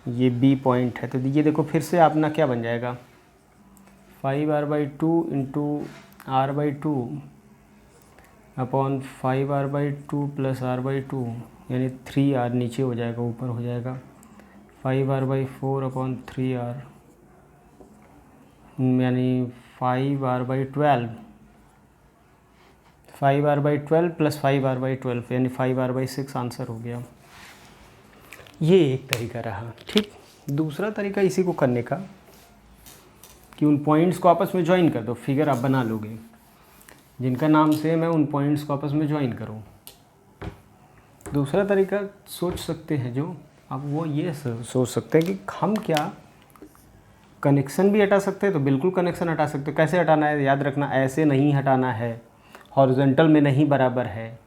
A: ये b पॉइंट है। तो ये देखो फिर से अपना क्या बन जाएगा, 5r/2 into r/2 upon 5r/2 plus r/2, यानी 3r नीचे हो जाएगा, ऊपर हो जाएगा 5r/4 अपॉन 3r, यानी 5r/12 प्लस 5r/12 यानी 5r/6 आंसर हो गया। ये एक तरीका रहा। ठीक, दूसरा तरीका इसी को करने का कि उन पॉइंट्स को आपस में ज्वाइन कर दो। फिगर आप बना लोगे, जिनका नाम सेम है उन पॉइंट्स को आपस में ज्वाइन करो। दूसरा तरीका सोच सकते हैं जो आप, वो ये सोच सकते हैं कि हम क्या कनेक्शन भी हटा सकते हैं। तो बिल्कुल कनेक्शन हटा सकते हो। कैसे हटाना है याद रखना, ऐसे नहीं हटाना है, हॉरिजॉन्टल में नहीं, बराबर है,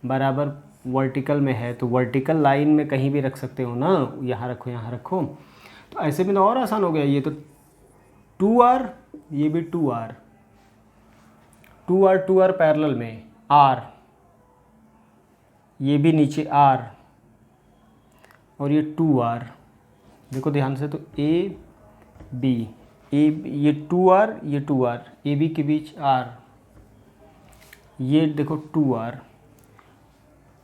A: बराबर वर्टिकल में है, तो वर्टिकल लाइन में कहीं भी रख सकते हो ना, यहाँ रखो यहाँ रखो। तो ऐसे में तो और आसान हो गया। ये तो 2r, ये भी 2r पैरेलल में r, ये भी नीचे r, और ये 2r देखो ध्यान से। तो a b, ये 2r ये 2r, ए बी के बीच r, ये देखो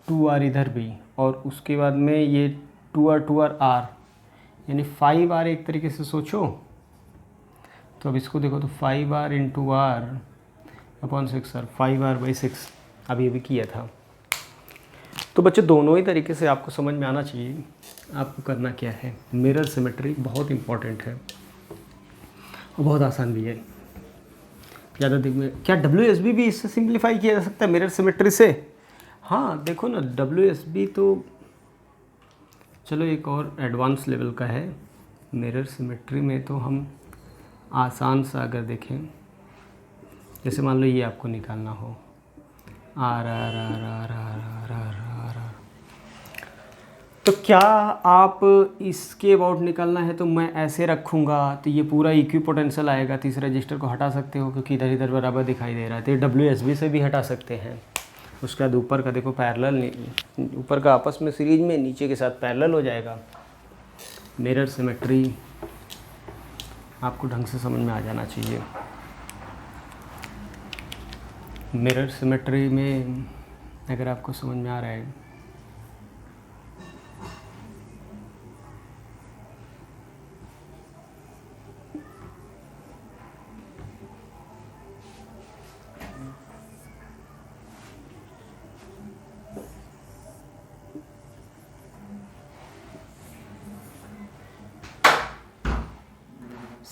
A: 2r इधर भी, और उसके बाद में ये 2r r, यानी 5r एक तरीके से सोचो। तो अब इसको देखो तो 5r into r upon 6r, 5r/6 अभी अभी किया था। तो बच्चे दोनों ही तरीके से आपको समझ में आना चाहिए। आपको करना क्या है, मिरर सिमेट्री बहुत इंपॉर्टेंट है और बहुत आसान भी है। ज़्यादा क्या WSB भी इससे सिंप्लीफाई किया जा सकता है मिरर सिमेट्री से? हाँ देखो ना, WSB तो चलो एक और एडवांस लेवल का है, मिरर सिमेट्री में तो हम आसान सा अगर देखें, जैसे मान लो ये आपको निकालना हो R R R R R R R R R, तो क्या आप इसके अबाउट निकालना है तो मैं ऐसे रखूँगा तो ये पूरा इक्वी पोटेंशियल आएगा, तो इस रजिस्टर को हटा सकते हो क्योंकि इधर इधर बराबर दिखाई दे रहा है। तो ये WSB से भी हटा सकते हैं। उसके बाद ऊपर का देखो पैरेलल, ऊपर का आपस में सीरीज में, नीचे के साथ पैरेलल हो जाएगा। मिरर सिमेट्री आपको ढंग से समझ में आ जाना चाहिए। मिरर सिमेट्री में अगर आपको समझ में आ रहा है,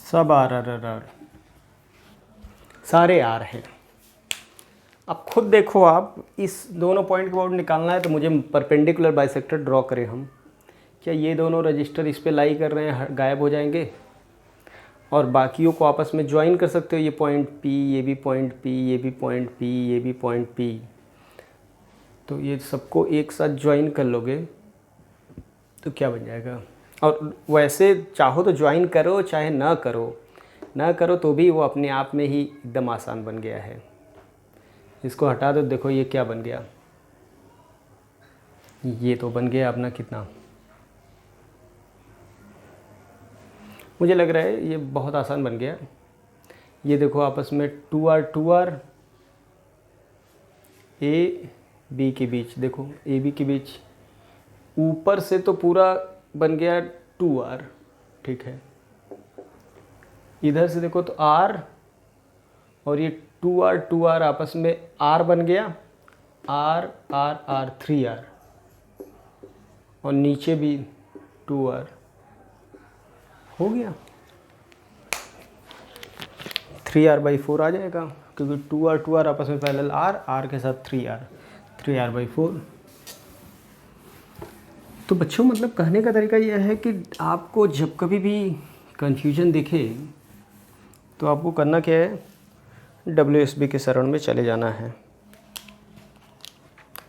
A: सब आर सारे आर हैं। अब खुद देखो, आप इस दोनों पॉइंट के अबाउट निकालना है तो मुझे परपेंडिकुलर बाइसेक्टर ड्रॉ करें हम। क्या ये दोनों रजिस्टर इस पे लाई कर रहे हैं, गायब हो जाएंगे, और बाकियों को आपस में ज्वाइन कर सकते हो। ये पॉइंट P, ये भी पॉइंट P, ये भी पॉइंट P, ये भी पॉइंट P, तो ये सबको एक साथ ज्वाइन कर लोगे तो क्या बन जाएगा। और वैसे चाहो तो ज्वाइन करो, चाहे ना करो तो भी वो अपने आप में ही एकदम आसान बन गया है। इसको हटा दो, देखो ये क्या बन गया, ये तो बन गया अपना कितना, मुझे लग रहा है ये बहुत आसान बन गया। ये देखो आपस में 2R ए बी के बीच, देखो ए बी के बीच ऊपर से तो पूरा बन गया 2R, ठीक है। इधर से देखो तो R और ये 2R आपस में R बन गया, R 3R, और नीचे भी 2R हो गया। 3R/4 आ जाएगा क्योंकि 2R आपस में पैरेलल R के साथ 3R/4। तो बच्चों मतलब कहने का तरीका यह है कि आपको जब कभी भी कन्फ्यूजन दिखे तो आपको करना क्या है, WSB के शरण में चले जाना है,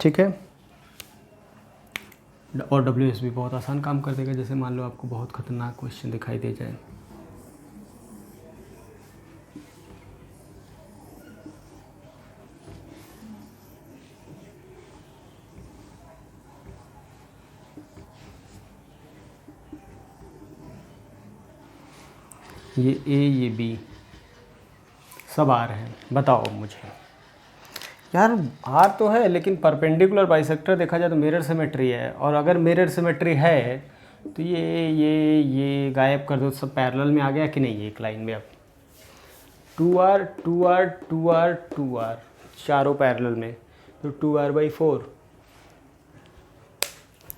A: ठीक है। और WSB बहुत आसान काम कर देगा। जैसे मान लो आपको बहुत खतरनाक क्वेश्चन दिखाई दे जाए, ये A ये B सब आर हैं, बताओ मुझे यार। आर तो है लेकिन परपेंडिकुलर बाइसेक्टर देखा जाए तो मिरर सिमेट्री है, और अगर मिरर सिमेट्री है तो ये गायब कर दो, सब पैरेलल में आ गया कि नहीं एक लाइन में। अब 2R चारों पैरेलल में, तो 2R/4,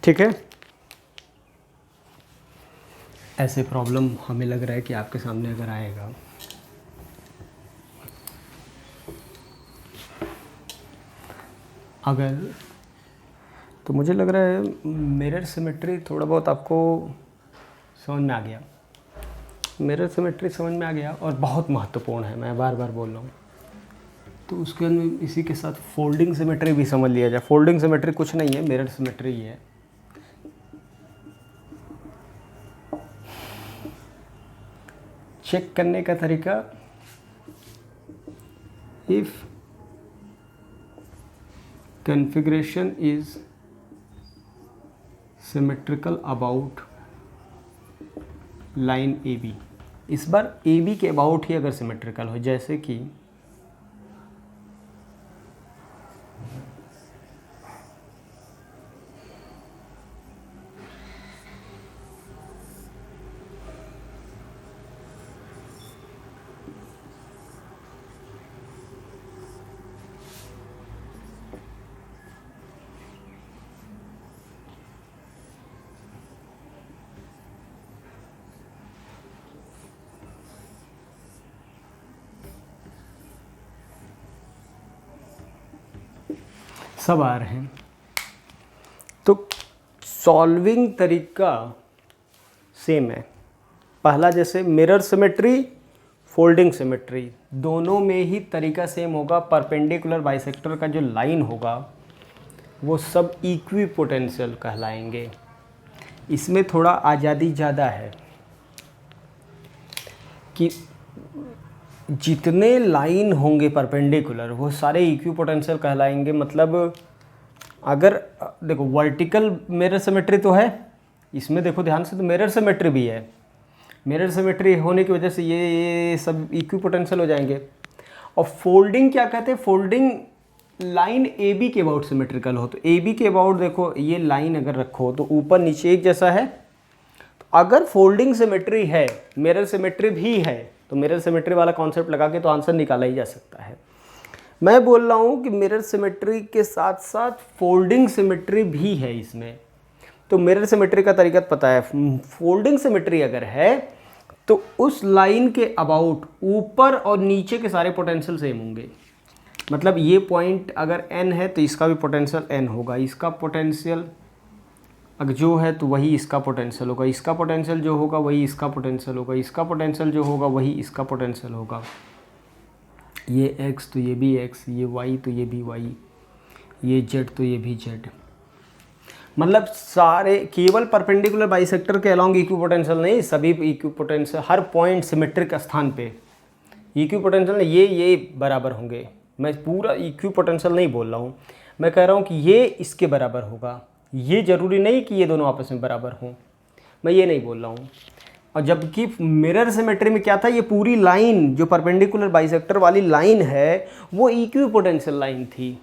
A: ठीक है। ऐसे प्रॉब्लम हमें लग रहा है कि आपके सामने अगर आएगा अगर, तो मुझे लग रहा है मिरर सिमेट्री थोड़ा बहुत आपको समझ में आ गया। मिरर सिमेट्री समझ में आ गया और बहुत महत्वपूर्ण है, मैं बार बार बोल रहा हूँ। तो उसके अंदर इसी के साथ फोल्डिंग सिमेट्री भी समझ लिया जाए। फोल्डिंग सिमेट्री कुछ नहीं है, मिरर सिमेट्री ही है। चेक करने का तरीका, if configuration is symmetrical about line AB, इस बार AB के अबाउट ही अगर सिमेट्रिकल हो, जैसे कि सब आ रहे हैं, तो सॉल्विंग तरीका सेम है। पहला जैसे मिरर सिमेट्री, फोल्डिंग सिमेट्री, दोनों में ही तरीका सेम होगा। परपेंडिकुलर बाइसेक्टर का जो लाइन होगा वो सब इक्विपोटेंशियल कहलाएंगे। इसमें थोड़ा आज़ादी ज़्यादा है कि जितने लाइन होंगे परपेंडिकुलर वो सारे इक्विपोटेंशियल कहलाएंगे। मतलब अगर देखो वर्टिकल मिरर सिमेट्री तो है, इसमें देखो ध्यान से, तो मिरर सिमेट्री भी है। मिरर सिमेट्री होने की वजह से ये सब इक्विपोटेंशियल हो जाएंगे। और फोल्डिंग क्या कहते हैं, फोल्डिंग लाइन ए बी के अबाउट सिमेट्रिकल हो। तो ए बी के अबाउट देखो ये लाइन अगर रखो तो ऊपर नीचे एक जैसा है। तो अगर फोल्डिंग सिमेट्री है, मिरर सिमेट्री भी है, तो मिरर सिमेट्री वाला कॉन्सेप्ट लगा के तो आंसर निकाला ही जा सकता है। मैं बोल रहा हूँ कि मिरर सिमेट्री के साथ साथ फोल्डिंग सिमेट्री भी है इसमें। तो मिरर सिमेट्री का तरीका पता है। फोल्डिंग सिमेट्री अगर है तो उस लाइन के अबाउट ऊपर और नीचे के सारे पोटेंशियल सेम होंगे। मतलब ये पॉइंट अगर n है तो इसका भी पोटेंशियल n होगा, इसका पोटेंशियल अगर जो है तो वही इसका पोटेंशियल होगा, इसका पोटेंशियल जो होगा वही इसका पोटेंशियल होगा, इसका पोटेंशियल जो होगा वही इसका पोटेंशियल होगा। ये x तो ये भी x, ये y तो ये भी y, ये z तो ये भी z। मतलब सारे केवल परपेंडिकुलर बाइसेक्टर के अलॉन्ग इक्विपोटेंशियल नहीं, सभी इक्विपोटेंशियल हर पॉइंट सिमेट्रिक स्थान पे इक्विपोटेंशियल ये बराबर होंगे। मैं पूरा इक्विपोटेंशियल नहीं बोल रहा हूँ, मैं कह रहा हूँ कि ये इसके बराबर होगा। ये ज़रूरी नहीं कि ये दोनों आपस में बराबर हों, मैं ये नहीं बोल रहा हूँ। और जबकि मिरर सिमेट्री में क्या था, ये पूरी लाइन जो परपेंडिकुलर बाइसेक्टर वाली लाइन है वो इक्विपोटेंशियल लाइन थी।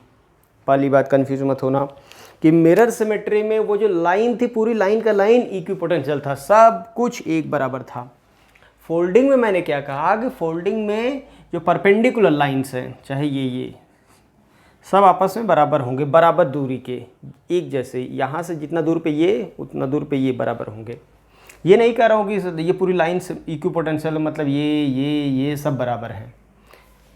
A: पहली बात कन्फ्यूज मत होना कि मिरर सिमेट्री में वो जो लाइन थी, पूरी लाइन का लाइन इक्विपोटेंशियल था, सब कुछ एक बराबर था। फोल्डिंग में मैंने क्या कहा कि फोल्डिंग में जो परपेंडिकुलर लाइंस हैं, चाहे ये सब आपस में बराबर होंगे, बराबर दूरी के, एक जैसे। यहाँ से जितना दूर पे ये उतना दूर पे ये बराबर होंगे। ये नहीं कह रहा हूँ कि ये पूरी लाइन इक्विपोटेंशियल मतलब ये सब बराबर हैं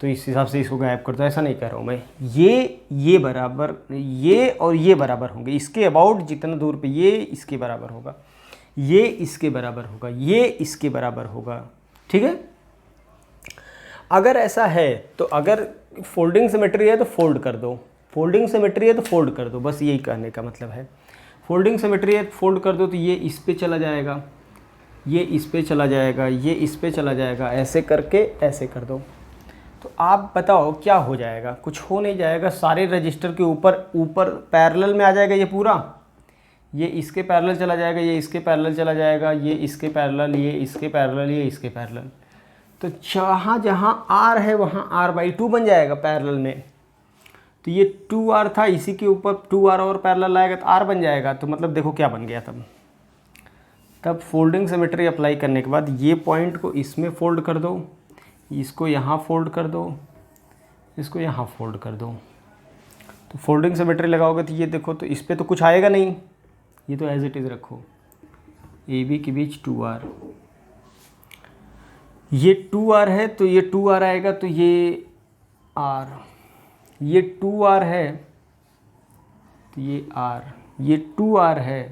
A: तो इस हिसाब से इसको गायब कर दो, ऐसा नहीं कह रहा हूँ मैं। ये बराबर, ये और ये बराबर होंगे, इसके अबाउट जितना दूर पे ये इसके बराबर होगा, ये इसके बराबर होगा, ये इसके बराबर होगा। ठीक है, अगर ऐसा है तो अगर फोल्डिंग सिमेट्री है तो फोल्ड कर दो, फोल्डिंग सिमेट्री है तो फोल्ड कर दो, बस यही कहने का मतलब है। फोल्डिंग सिमेट्री है तो फोल्ड कर दो, तो ये इस पे चला जाएगा, ये इस पे चला जाएगा, ये इस पे चला जाएगा, ऐसे करके ऐसे कर दो। तो आप बताओ क्या हो जाएगा, कुछ हो नहीं जाएगा। सारे रजिस्टर के ऊपर पैरेलल में आ जाएगा ये पूरा, ये इसके पैरेलल चला जाएगा, ये इसके पैरेलल चला जाएगा, ये इसके पैरेलल, ये इसके पैरेलल, ये इसके पैरेलल। तो जहाँ जहाँ R है वहाँ R/2 बन जाएगा पैरेलल में। तो ये 2R था, इसी के ऊपर 2R और पैरेलल आएगा तो R बन जाएगा। तो मतलब देखो क्या बन गया तब फोल्डिंग सिमेट्री अप्लाई करने के बाद ये पॉइंट को इसमें फोल्ड कर दो, इसको यहाँ फोल्ड कर दो, इसको यहाँ फोल्ड कर दो। तो फोल्डिंग सिमेट्री लगाओगे तो ये देखो, तो इस पर तो कुछ आएगा नहीं, ये तो एज इट इज़ रखो। ए बी के बीच 2R, ये 2R है तो ये 2R आएगा, तो ये R, ये 2R है तो ये R, ये 2R है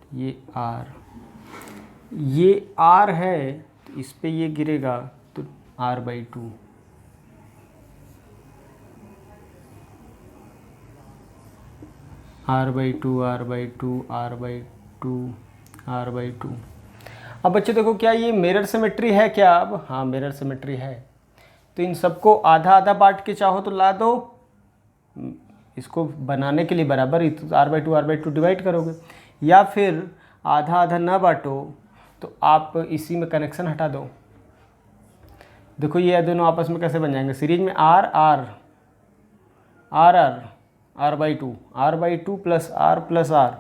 A: तो ये R, ये R है तो इस पे ये गिरेगा तो R/2। R/2 R/2 R/2 R/2। अब बच्चे देखो क्या ये मिरर सिमेट्री है क्या? अब हाँ मिरर सिमेट्री है। तो इन सबको आधा आधा बांट के चाहो तो ला दो, इसको बनाने के लिए बराबर ही तो R/2 डिवाइड करोगे, या फिर आधा आधा ना बांटो तो आप इसी में कनेक्शन हटा दो। देखो ये दोनों आपस में कैसे बन जाएंगे, सीरीज में R R R R R/2 plus R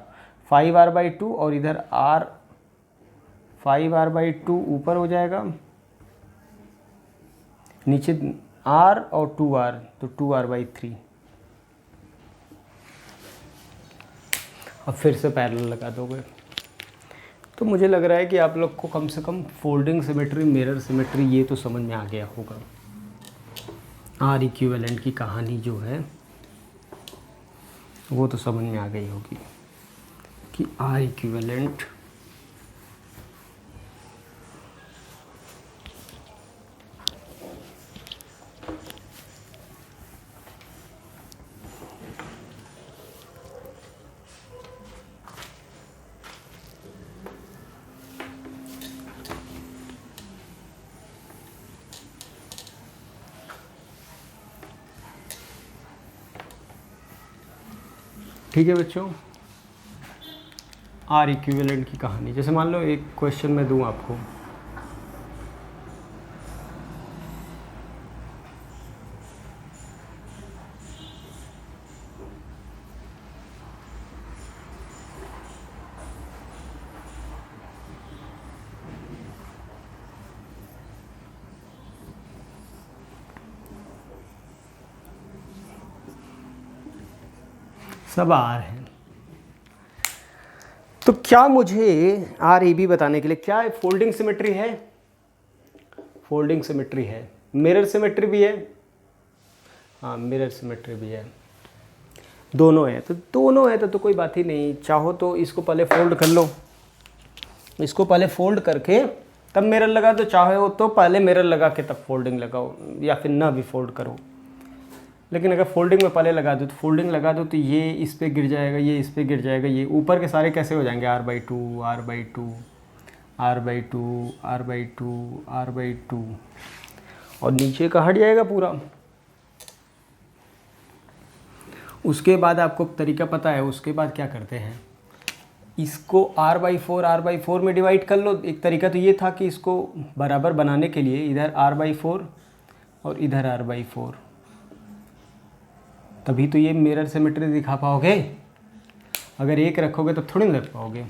A: 5R/2 और इधर R 5R/2 ऊपर हो जाएगा, नीचे R और 2R तो 2R/3। अब फिर से पैरेलल लगा दोगे। तो मुझे लग रहा है कि आप लोग को कम से कम फोल्डिंग सिमेट्री, मिरर सिमेट्री ये तो समझ में आ गया होगा। R इक्विवेलेंट की कहानी जो है वो तो समझ में आ गई होगी कि R इक्विवेलेंट ठीक है बच्चों, आर इक्विवेलेंट की कहानी। जैसे मान लो एक क्वेश्चन मैं दूं आपको, सब आर है, तो क्या मुझे आर ए बी बताने के लिए क्या फोल्डिंग सिमेट्री है? फोल्डिंग सिमेट्री है। मिरर सिमेट्री भी है, हाँ मिरर सिमेट्री भी है, दोनों है। तो दोनों है तो कोई बात ही नहीं, चाहो तो इसको पहले फोल्ड कर लो, इसको पहले फोल्ड करके तब मिरर लगा दो, चाहे तो पहले मिरर लगा के तब फोल्डिंग लगाओ, या फिर ना भी फोल्ड करो। लेकिन अगर फोल्डिंग में पहले लगा दो तो फोल्डिंग लगा दो तो ये इस पे गिर जाएगा, ये इस पे गिर जाएगा, ये ऊपर के सारे कैसे हो जाएंगे? r/2 r/2 r/2 r/2 r/2, और नीचे का हट जाएगा पूरा। उसके बाद आपको तरीका पता है, उसके बाद क्या करते हैं, इसको r/4 में डिवाइड कर लो। एक तरीका तो ये था कि इसको बराबर बनाने के लिए इधर r/4 और इधर r/4, तभी तो ये मिरर सिमेट्री दिखा पाओगे। अगर एक रखोगे तो थोड़ी ना रख पाओगे।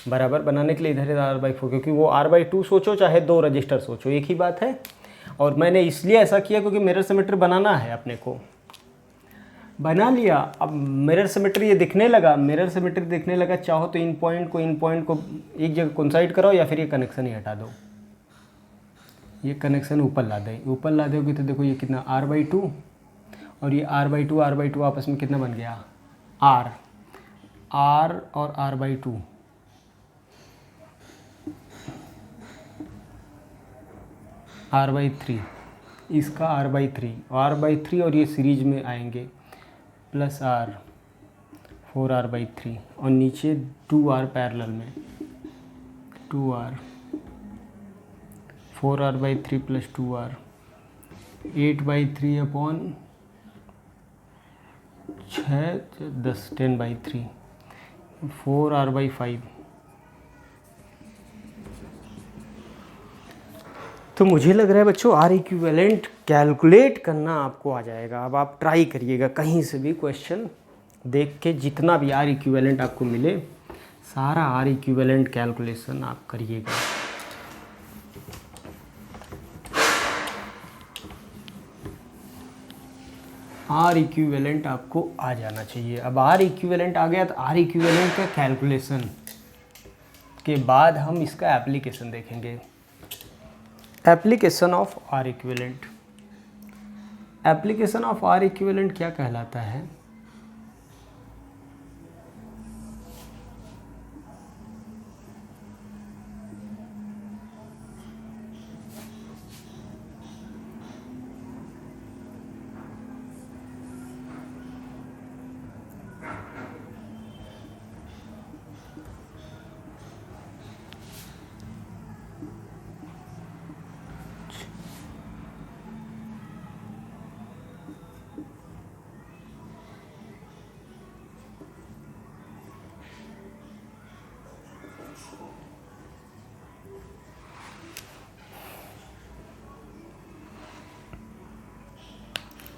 A: बराबर बनाने के लिए इधर r/4, क्योंकि वो r/2 सोचो चाहे 2 रजिस्टर सोचो, एक ही बात है। और मैंने इसलिए ऐसा किया क्योंकि मिरर सिमेट्री बनाना है, अपने को बना लिया। अब मिरर सिमेट्री ये दिखने लगा, मिरर सिमेट्री दिखने लगा, चाहो तो इन पॉइंट को एक जगह कोइंसाइड कराओ, या फिर ये कनेक्शन ही हटा दो, ये कनेक्शन ऊपर ला दे। ऊपर ला दोगे तो देखो ये कितना r/2, और ये r/2 आपस में कितना बन गया? r और r/2, r/3, इसका r/3 और ये सीरीज में आएंगे, प्लस r 4r/3, और नीचे 2r पैरेलल में, 2r 4r/3 plus 2r 8/3 upon 6 10 10/3 4r/5। तो मुझे लग रहा है बच्चों आर इक्विवेलेंट कैलकुलेट करना आपको आ जाएगा। अब आप ट्राई करिएगा, कहीं से भी क्वेश्चन देख के जितना भी आर इक्विवेलेंट आपको मिले, सारा आर इक्विवेलेंट कैलकुलेशन आप करिएगा। आर इक्विवेलेंट आपको आ जाना चाहिए। अब आर इक्विवेलेंट आ गया तो आर इक्विवेलेंट का कैलकुलेशन के बाद हम इसका एप्लीकेशन देखेंगे। Application of R equivalent, application of R equivalent क्या कहलाता है?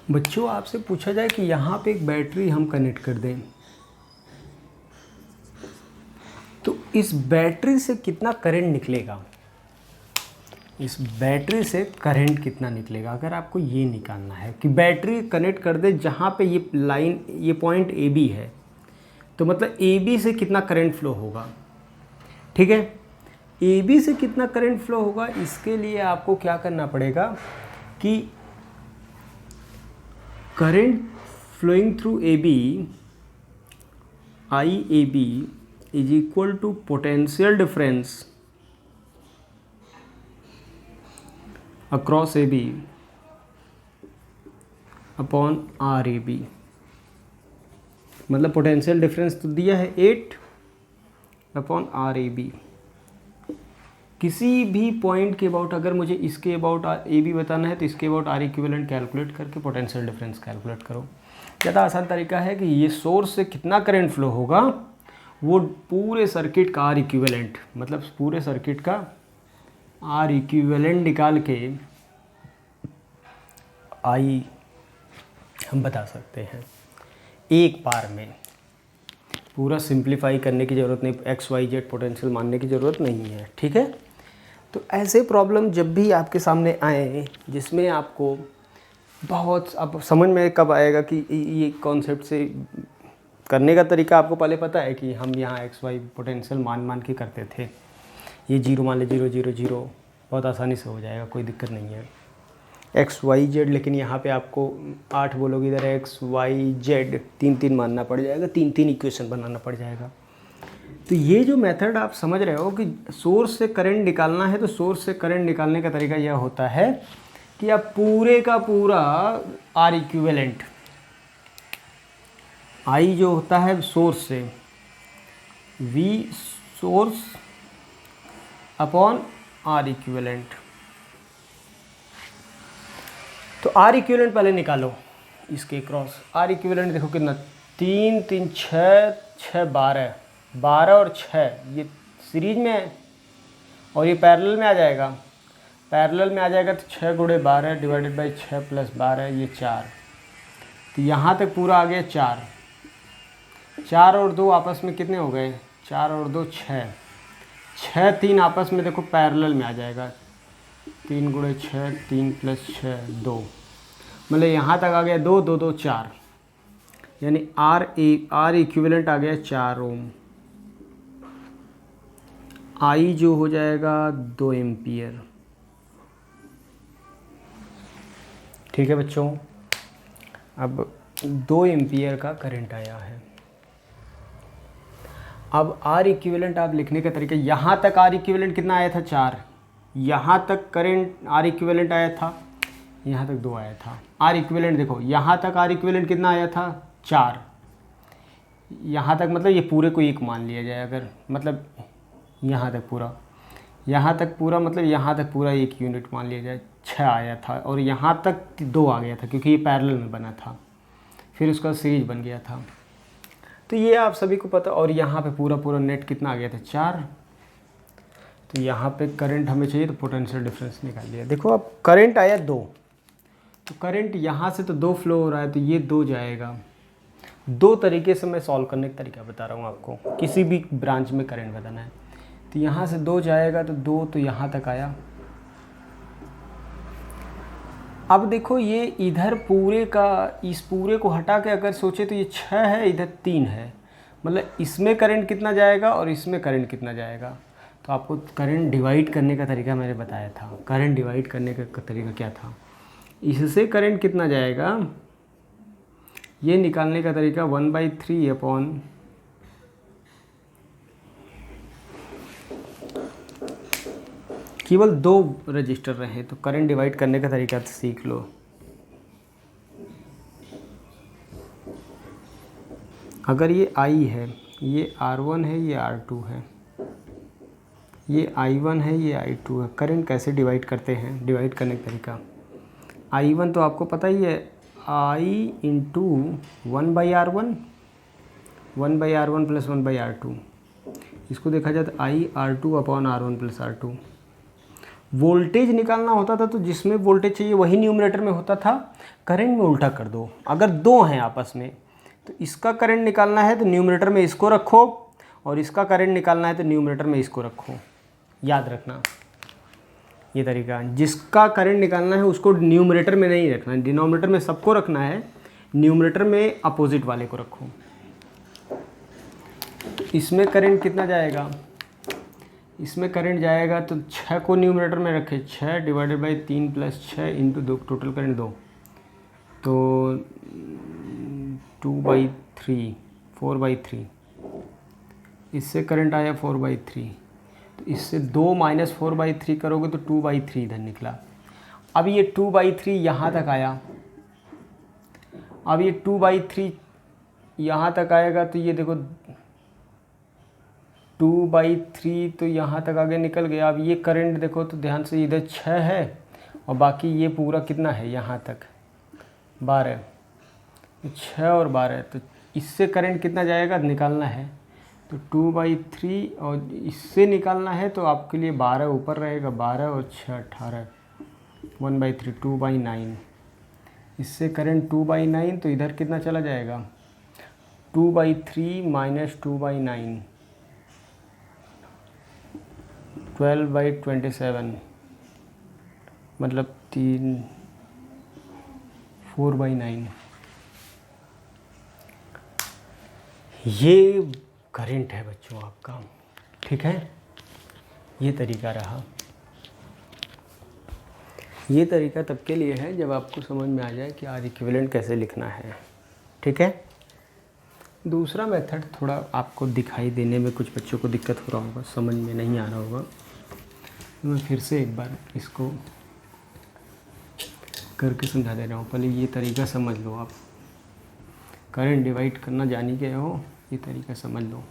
A: बच्चों आपसे पूछा जाए कि यहाँ पे एक बैटरी हम कनेक्ट कर दें, तो इस बैटरी से कितना करंट निकलेगा? इस बैटरी से करंट कितना निकलेगा? अगर आपको ये निकालना है कि बैटरी कनेक्ट कर दे जहाँ पे ये लाइन, ये पॉइंट ए बी है, तो मतलब ए बी से कितना करंट फ्लो होगा। ठीक है, ए बी से कितना करंट फ्लो होगा, इसके लिए आपको क्या करना पड़ेगा कि current flowing through A B, I A B is equal to potential difference across A B upon R A B. मतलब पोटेंशियल डिफरेंस तो दिया है 8 अपॉन आर ए बी। किसी भी पॉइंट के अबाउट अगर मुझे इसके अबाउट ए बी बताना है तो इसके अबाउट आर इक्विवेलेंट कैलकुलेट करके पोटेंशियल डिफरेंस कैलकुलेट करो। ज़्यादा आसान तरीका है कि ये सोर्स से कितना करंट फ्लो होगा वो पूरे सर्किट का आर इक्विवेलेंट, मतलब पूरे सर्किट का आर इक्विवेलेंट निकाल के आई हम बता सकते हैं एक बार में। पूरा सिंप्लीफाई करने की ज़रूरत नहीं, एक्स वाई जेड पोटेंशियल मानने की ज़रूरत नहीं है, ठीक है। तो ऐसे प्रॉब्लम जब भी आपके सामने आए जिसमें आपको बहुत, अब समझ में कब आएगा कि ये कॉन्सेप्ट से करने का तरीका आपको पहले पता है कि हम यहाँ एक्स वाई पोटेंशियल मान के करते थे। ये जीरो मान ले, 0 0 0, बहुत आसानी से हो जाएगा, कोई दिक्कत नहीं है। एक्स वाई जेड, लेकिन यहाँ पे आपको 8 बोलोगे इधर एक्स वाई जेड 3 मानना पड़ जाएगा, 3 इक्वेशन बनाना पड़ जाएगा। तो ये जो मेथड आप समझ रहे हो कि सोर्स से करंट निकालना है, तो सोर्स से करंट निकालने का तरीका यह होता है कि आप पूरे का पूरा आर इक्विवेलेंट, आई जो होता है सोर्स से, V source upon R equivalent. तो आर इक्विवेलेंट पहले निकालो इसके क्रॉस। आर इक्विवेलेंट देखो कितना, 3 3 6 6 12, 12 और 6 ये सीरीज में है और ये पैरेलल में आ जाएगा। पैरेलल में आ जाएगा तो 6 गुणे 12 डिवाइडेड बाई 6 प्लस 12 ये 4। तो यहाँ तक पूरा आ गया 4। 4 और 2 आपस में कितने हो गए, 4 और 2 6। 6 3 आपस में देखो पैरेलल में आ जाएगा, 3 गुणे 6 3 प्लस 6 2, मतलब यहाँ तक आ गया 2 2 2 4, यानी आर इक्विवेलेंट आ गया 4 ओम। आई जो हो जाएगा 2 एम्पियर। ठीक है बच्चों, अब 2 एम्पियर का करंट आया है। अब आर इक्विवेलेंट आप लिखने का तरीका, यहाँ तक आर इक्विवेलेंट कितना आया था 4, यहाँ तक करंट आर इक्विवेलेंट आया था, यहाँ तक 2 आया था। आर इक्विवेलेंट देखो, यहाँ तक आर इक्विवेलेंट कितना आया था 4, यहाँ तक मतलब ये पूरे को 1 मान लिया जाए अगर, मतलब यहाँ तक पूरा, यहाँ तक पूरा मतलब यहाँ तक पूरा 1 यूनिट मान लिया जाए, 6 आया था और यहाँ तक 2 आ गया था क्योंकि ये पैरेलल में बना था, फिर उसका सीरीज बन गया था। तो ये आप सभी को पता। और यहाँ पे पूरा नेट कितना आ गया था 4। तो यहाँ पे करंट हमें चाहिए तो पोटेंशियल डिफरेंस निकाल लिया। देखो अब करंट आया 2, तो करंट यहाँ से तो 2 फ्लो हो रहा है, तो ये 2 जाएगा। 2 तरीके से मैं सॉल्व करने का तरीका बता रहा हूँ आपको, किसी भी ब्रांच में करंट बताना है। तो यहाँ से 2 जाएगा तो 2 तो यहाँ तक आया। अब देखो ये इधर पूरे का, इस पूरे को हटा के अगर सोचे तो ये 6 है, इधर 3 है, मतलब इसमें करंट कितना जाएगा और इसमें करंट कितना जाएगा। तो आपको करंट डिवाइड करने का तरीका मैंने बताया था। करंट डिवाइड करने का तरीका क्या था, इससे करंट कितना जाएगा ये निकालने का तरीका 1/3 अपॉन केवल 2 रजिस्टर रहे, तो करंट डिवाइड करने का तरीका तो सीख लो। अगर ये I है, ये R1 है, ये R2 है, ये I1 है, ये I2 है, करंट कैसे डिवाइड करते हैं, डिवाइड करने का तरीका। I1 तो आपको पता ही है, I into 1/R1, 1/R1 plus 1/R2। इसको देखा जाए तो I/R2 upon R1 plus R2। Voltage निकालना होता था तो जिसमें वोल्टेज चाहिए वही न्यूमरेटर में होता था। करंट में उल्टा कर दो, अगर 2 हैं आपस में तो इसका करंट निकालना है तो न्यूमरेटर में इसको रखो, और इसका करंट निकालना है तो न्यूमरेटर में इसको रखो। याद रखना ये तरीका, जिसका करंट निकालना है उसको न्यूमरेटर में नहीं रखना है, डिनोमिनेटर में सबको रखना है, न्यूमरेटर में अपोजिट वाले को रखो। तो इसमें करंट कितना जाएगा, इसमें करंट जाएगा तो 6 को न्यूमरेटर में रखे, 6 divided by 3 plus 6 into 2, total current 2, तो 2/3, 4/3। इससे करंट आया 4/3, तो इससे 2 माइनस 4/3 करोगे तो 2/3 इधर निकला। अब ये 2/3 यहाँ तक आया, अब ये 2/3 यहाँ तक आएगा, तो ये देखो 2/3 तो यहाँ तक आगे निकल गया। अब ये करंट देखो तो ध्यान से, इधर 6 है और बाकी ये पूरा कितना है यहाँ तक 12, 6 और 12, तो इससे करंट कितना जाएगा निकालना है, तो 2/3 और इससे निकालना है तो आपके लिए 12 ऊपर रहेगा, 12 और 6 18, 1/3 2/9। इससे करंट 2/9, तो इधर कितना चला जाएगा 2/3 माइनस 2/9, 12/27, मतलब 4/9। ये करंट है बच्चों आपका, ठीक है। ये तरीका रहा। ये तरीका तब के लिए है जब आपको समझ में आ जाए कि आर इक्विवेलेंट कैसे लिखना है, ठीक है। दूसरा मेथड थोड़ा आपको दिखाई देने में कुछ बच्चों को दिक्कत हो रहा होगा, समझ में नहीं आ रहा होगा, तो मैं फिर से एक बार इसको करके समझा दे रहा हूँ। पहले ये तरीका समझ लो आप, करंट डिवाइड करना जानी गए हो, ये तरीका समझ लो।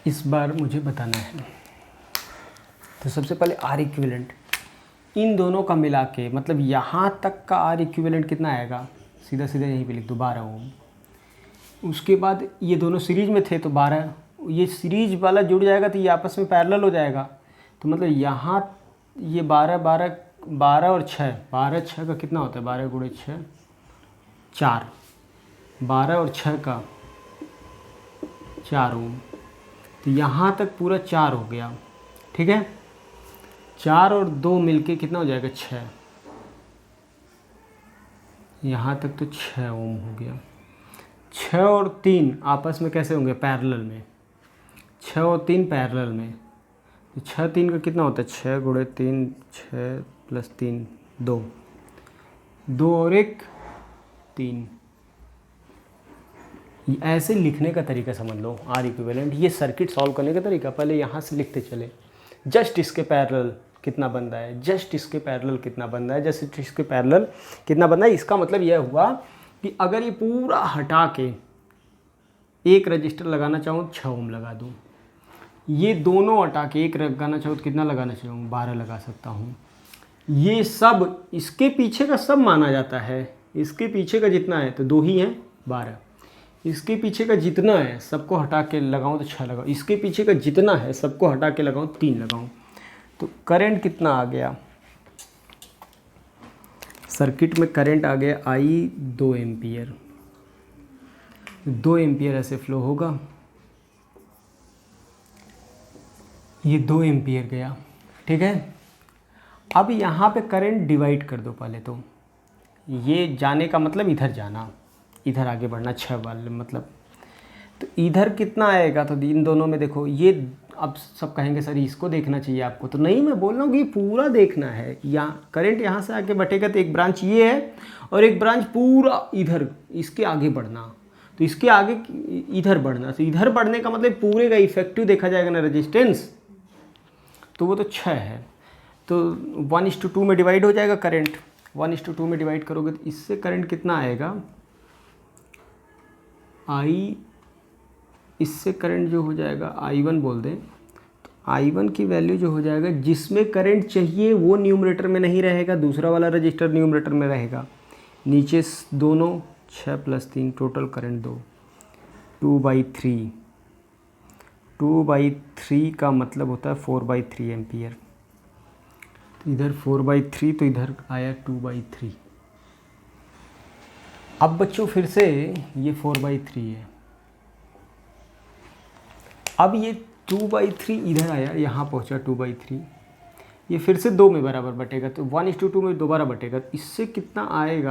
A: इस बार मुझे बताना है, तो सबसे पहले आर इक्विवेलेंट इन दोनों का मिला के, मतलब यहाँ तक का आर इक्विवेलेंट कितना आएगा, सीधा सीधा यहीं पे लिख दो 12 ओम। उसके बाद ये दोनों सीरीज में थे तो 12, ये सीरीज वाला जुड़ जाएगा तो ये आपस में पैरेलल हो जाएगा, तो मतलब यहाँ ये 12 12 12 और 6, 12 6 का कितना होता है, 12 गुणे 6 4, 12 और 6 का 4 ओम, तो यहाँ तक पूरा 4 हो गया, ठीक है। 4 और 2 मिलके कितना हो जाएगा 6, यहाँ तक तो 6 ओम हो गया। 6 और 3 आपस में कैसे होंगे, पैरेलल में, 6 और 3 पैरेलल में, तो 6 3 का कितना होता है, 6 गुणे 3 6 प्लस 3 2, 2 और 1 3। ऐसे लिखने का तरीका समझ लो आर इक्विवेलेंट। ये सर्किट सॉल्व करने का तरीका, पहले यहाँ से लिखते चले, जस्ट इसके पैरेलल कितना बन रहा है, जस्ट इसके पैरेलल कितना बन रहा है, जस्ट इसके पैरेलल कितना बन रहा है। इसका मतलब यह हुआ कि अगर ये पूरा हटा के एक रजिस्टर लगाना चाहूँ 6 ओम लगा दूँ, ये दोनों हटा के एक लगाना चाहूँ तो कितना लगाना चाहूँ 12 लगा सकता हूँ। ये सब इसके पीछे का सब माना जाता है, इसके पीछे का जितना है तो 2 ही हैं 12, इसके पीछे का जितना है सबको हटा के लगाऊं तो 6 लगाऊं, इसके पीछे का जितना है सबको हटा के लगाऊं 3 लगाऊं, तो करंट कितना आ गया, सर्किट में करंट आ गया आई 2 एम्पियर, 2 एम्पियर ऐसे फ्लो होगा, ये 2 एम्पियर गया, ठीक है। अब यहाँ पे करंट डिवाइड कर दो पहले, तो ये जाने का मतलब इधर जाना, इधर आगे बढ़ना 6 वाले मतलब, तो इधर कितना आएगा, तो इन दोनों में देखो ये, अब सब कहेंगे सर इसको देखना चाहिए आपको, तो नहीं, मैं बोल रहा हूँ कि पूरा देखना है। यहाँ करंट यहाँ से आगे बढ़ेगा तो एक ब्रांच ये है और एक ब्रांच पूरा इधर इसके आगे बढ़ना, तो इसके आगे इधर बढ़ना, तो इधर बढ़ने का मतलब पूरे का इफेक्टिव देखा जाएगा ना रेजिस्टेंस, तो वो तो 6 है, तो 1:2 में डिवाइड हो जाएगा करंट, 1:2 में डिवाइड करोगे तो इससे करंट कितना आएगा आई, इससे करंट जो हो जाएगा I1 बोल दें, तो I1 की वैल्यू जो हो जाएगा, जिसमें करंट चाहिए वो न्यूमरेटर में नहीं रहेगा, दूसरा वाला रजिस्टर न्यूमरेटर में रहेगा, नीचे दोनों 6 + 3 टोटल करंट 2/3, 2/3 का मतलब होता है 4/3 एम्पियर, तो इधर 4/3 तो इधर आया 2/3। अब बच्चों फिर से ये 4/3 है, अब ये 2/3 इधर आया, यहाँ पहुँचा 2/3, ये फिर से 2 में बराबर बटेगा, तो 1:2 में दोबारा बटेगा, इससे कितना आएगा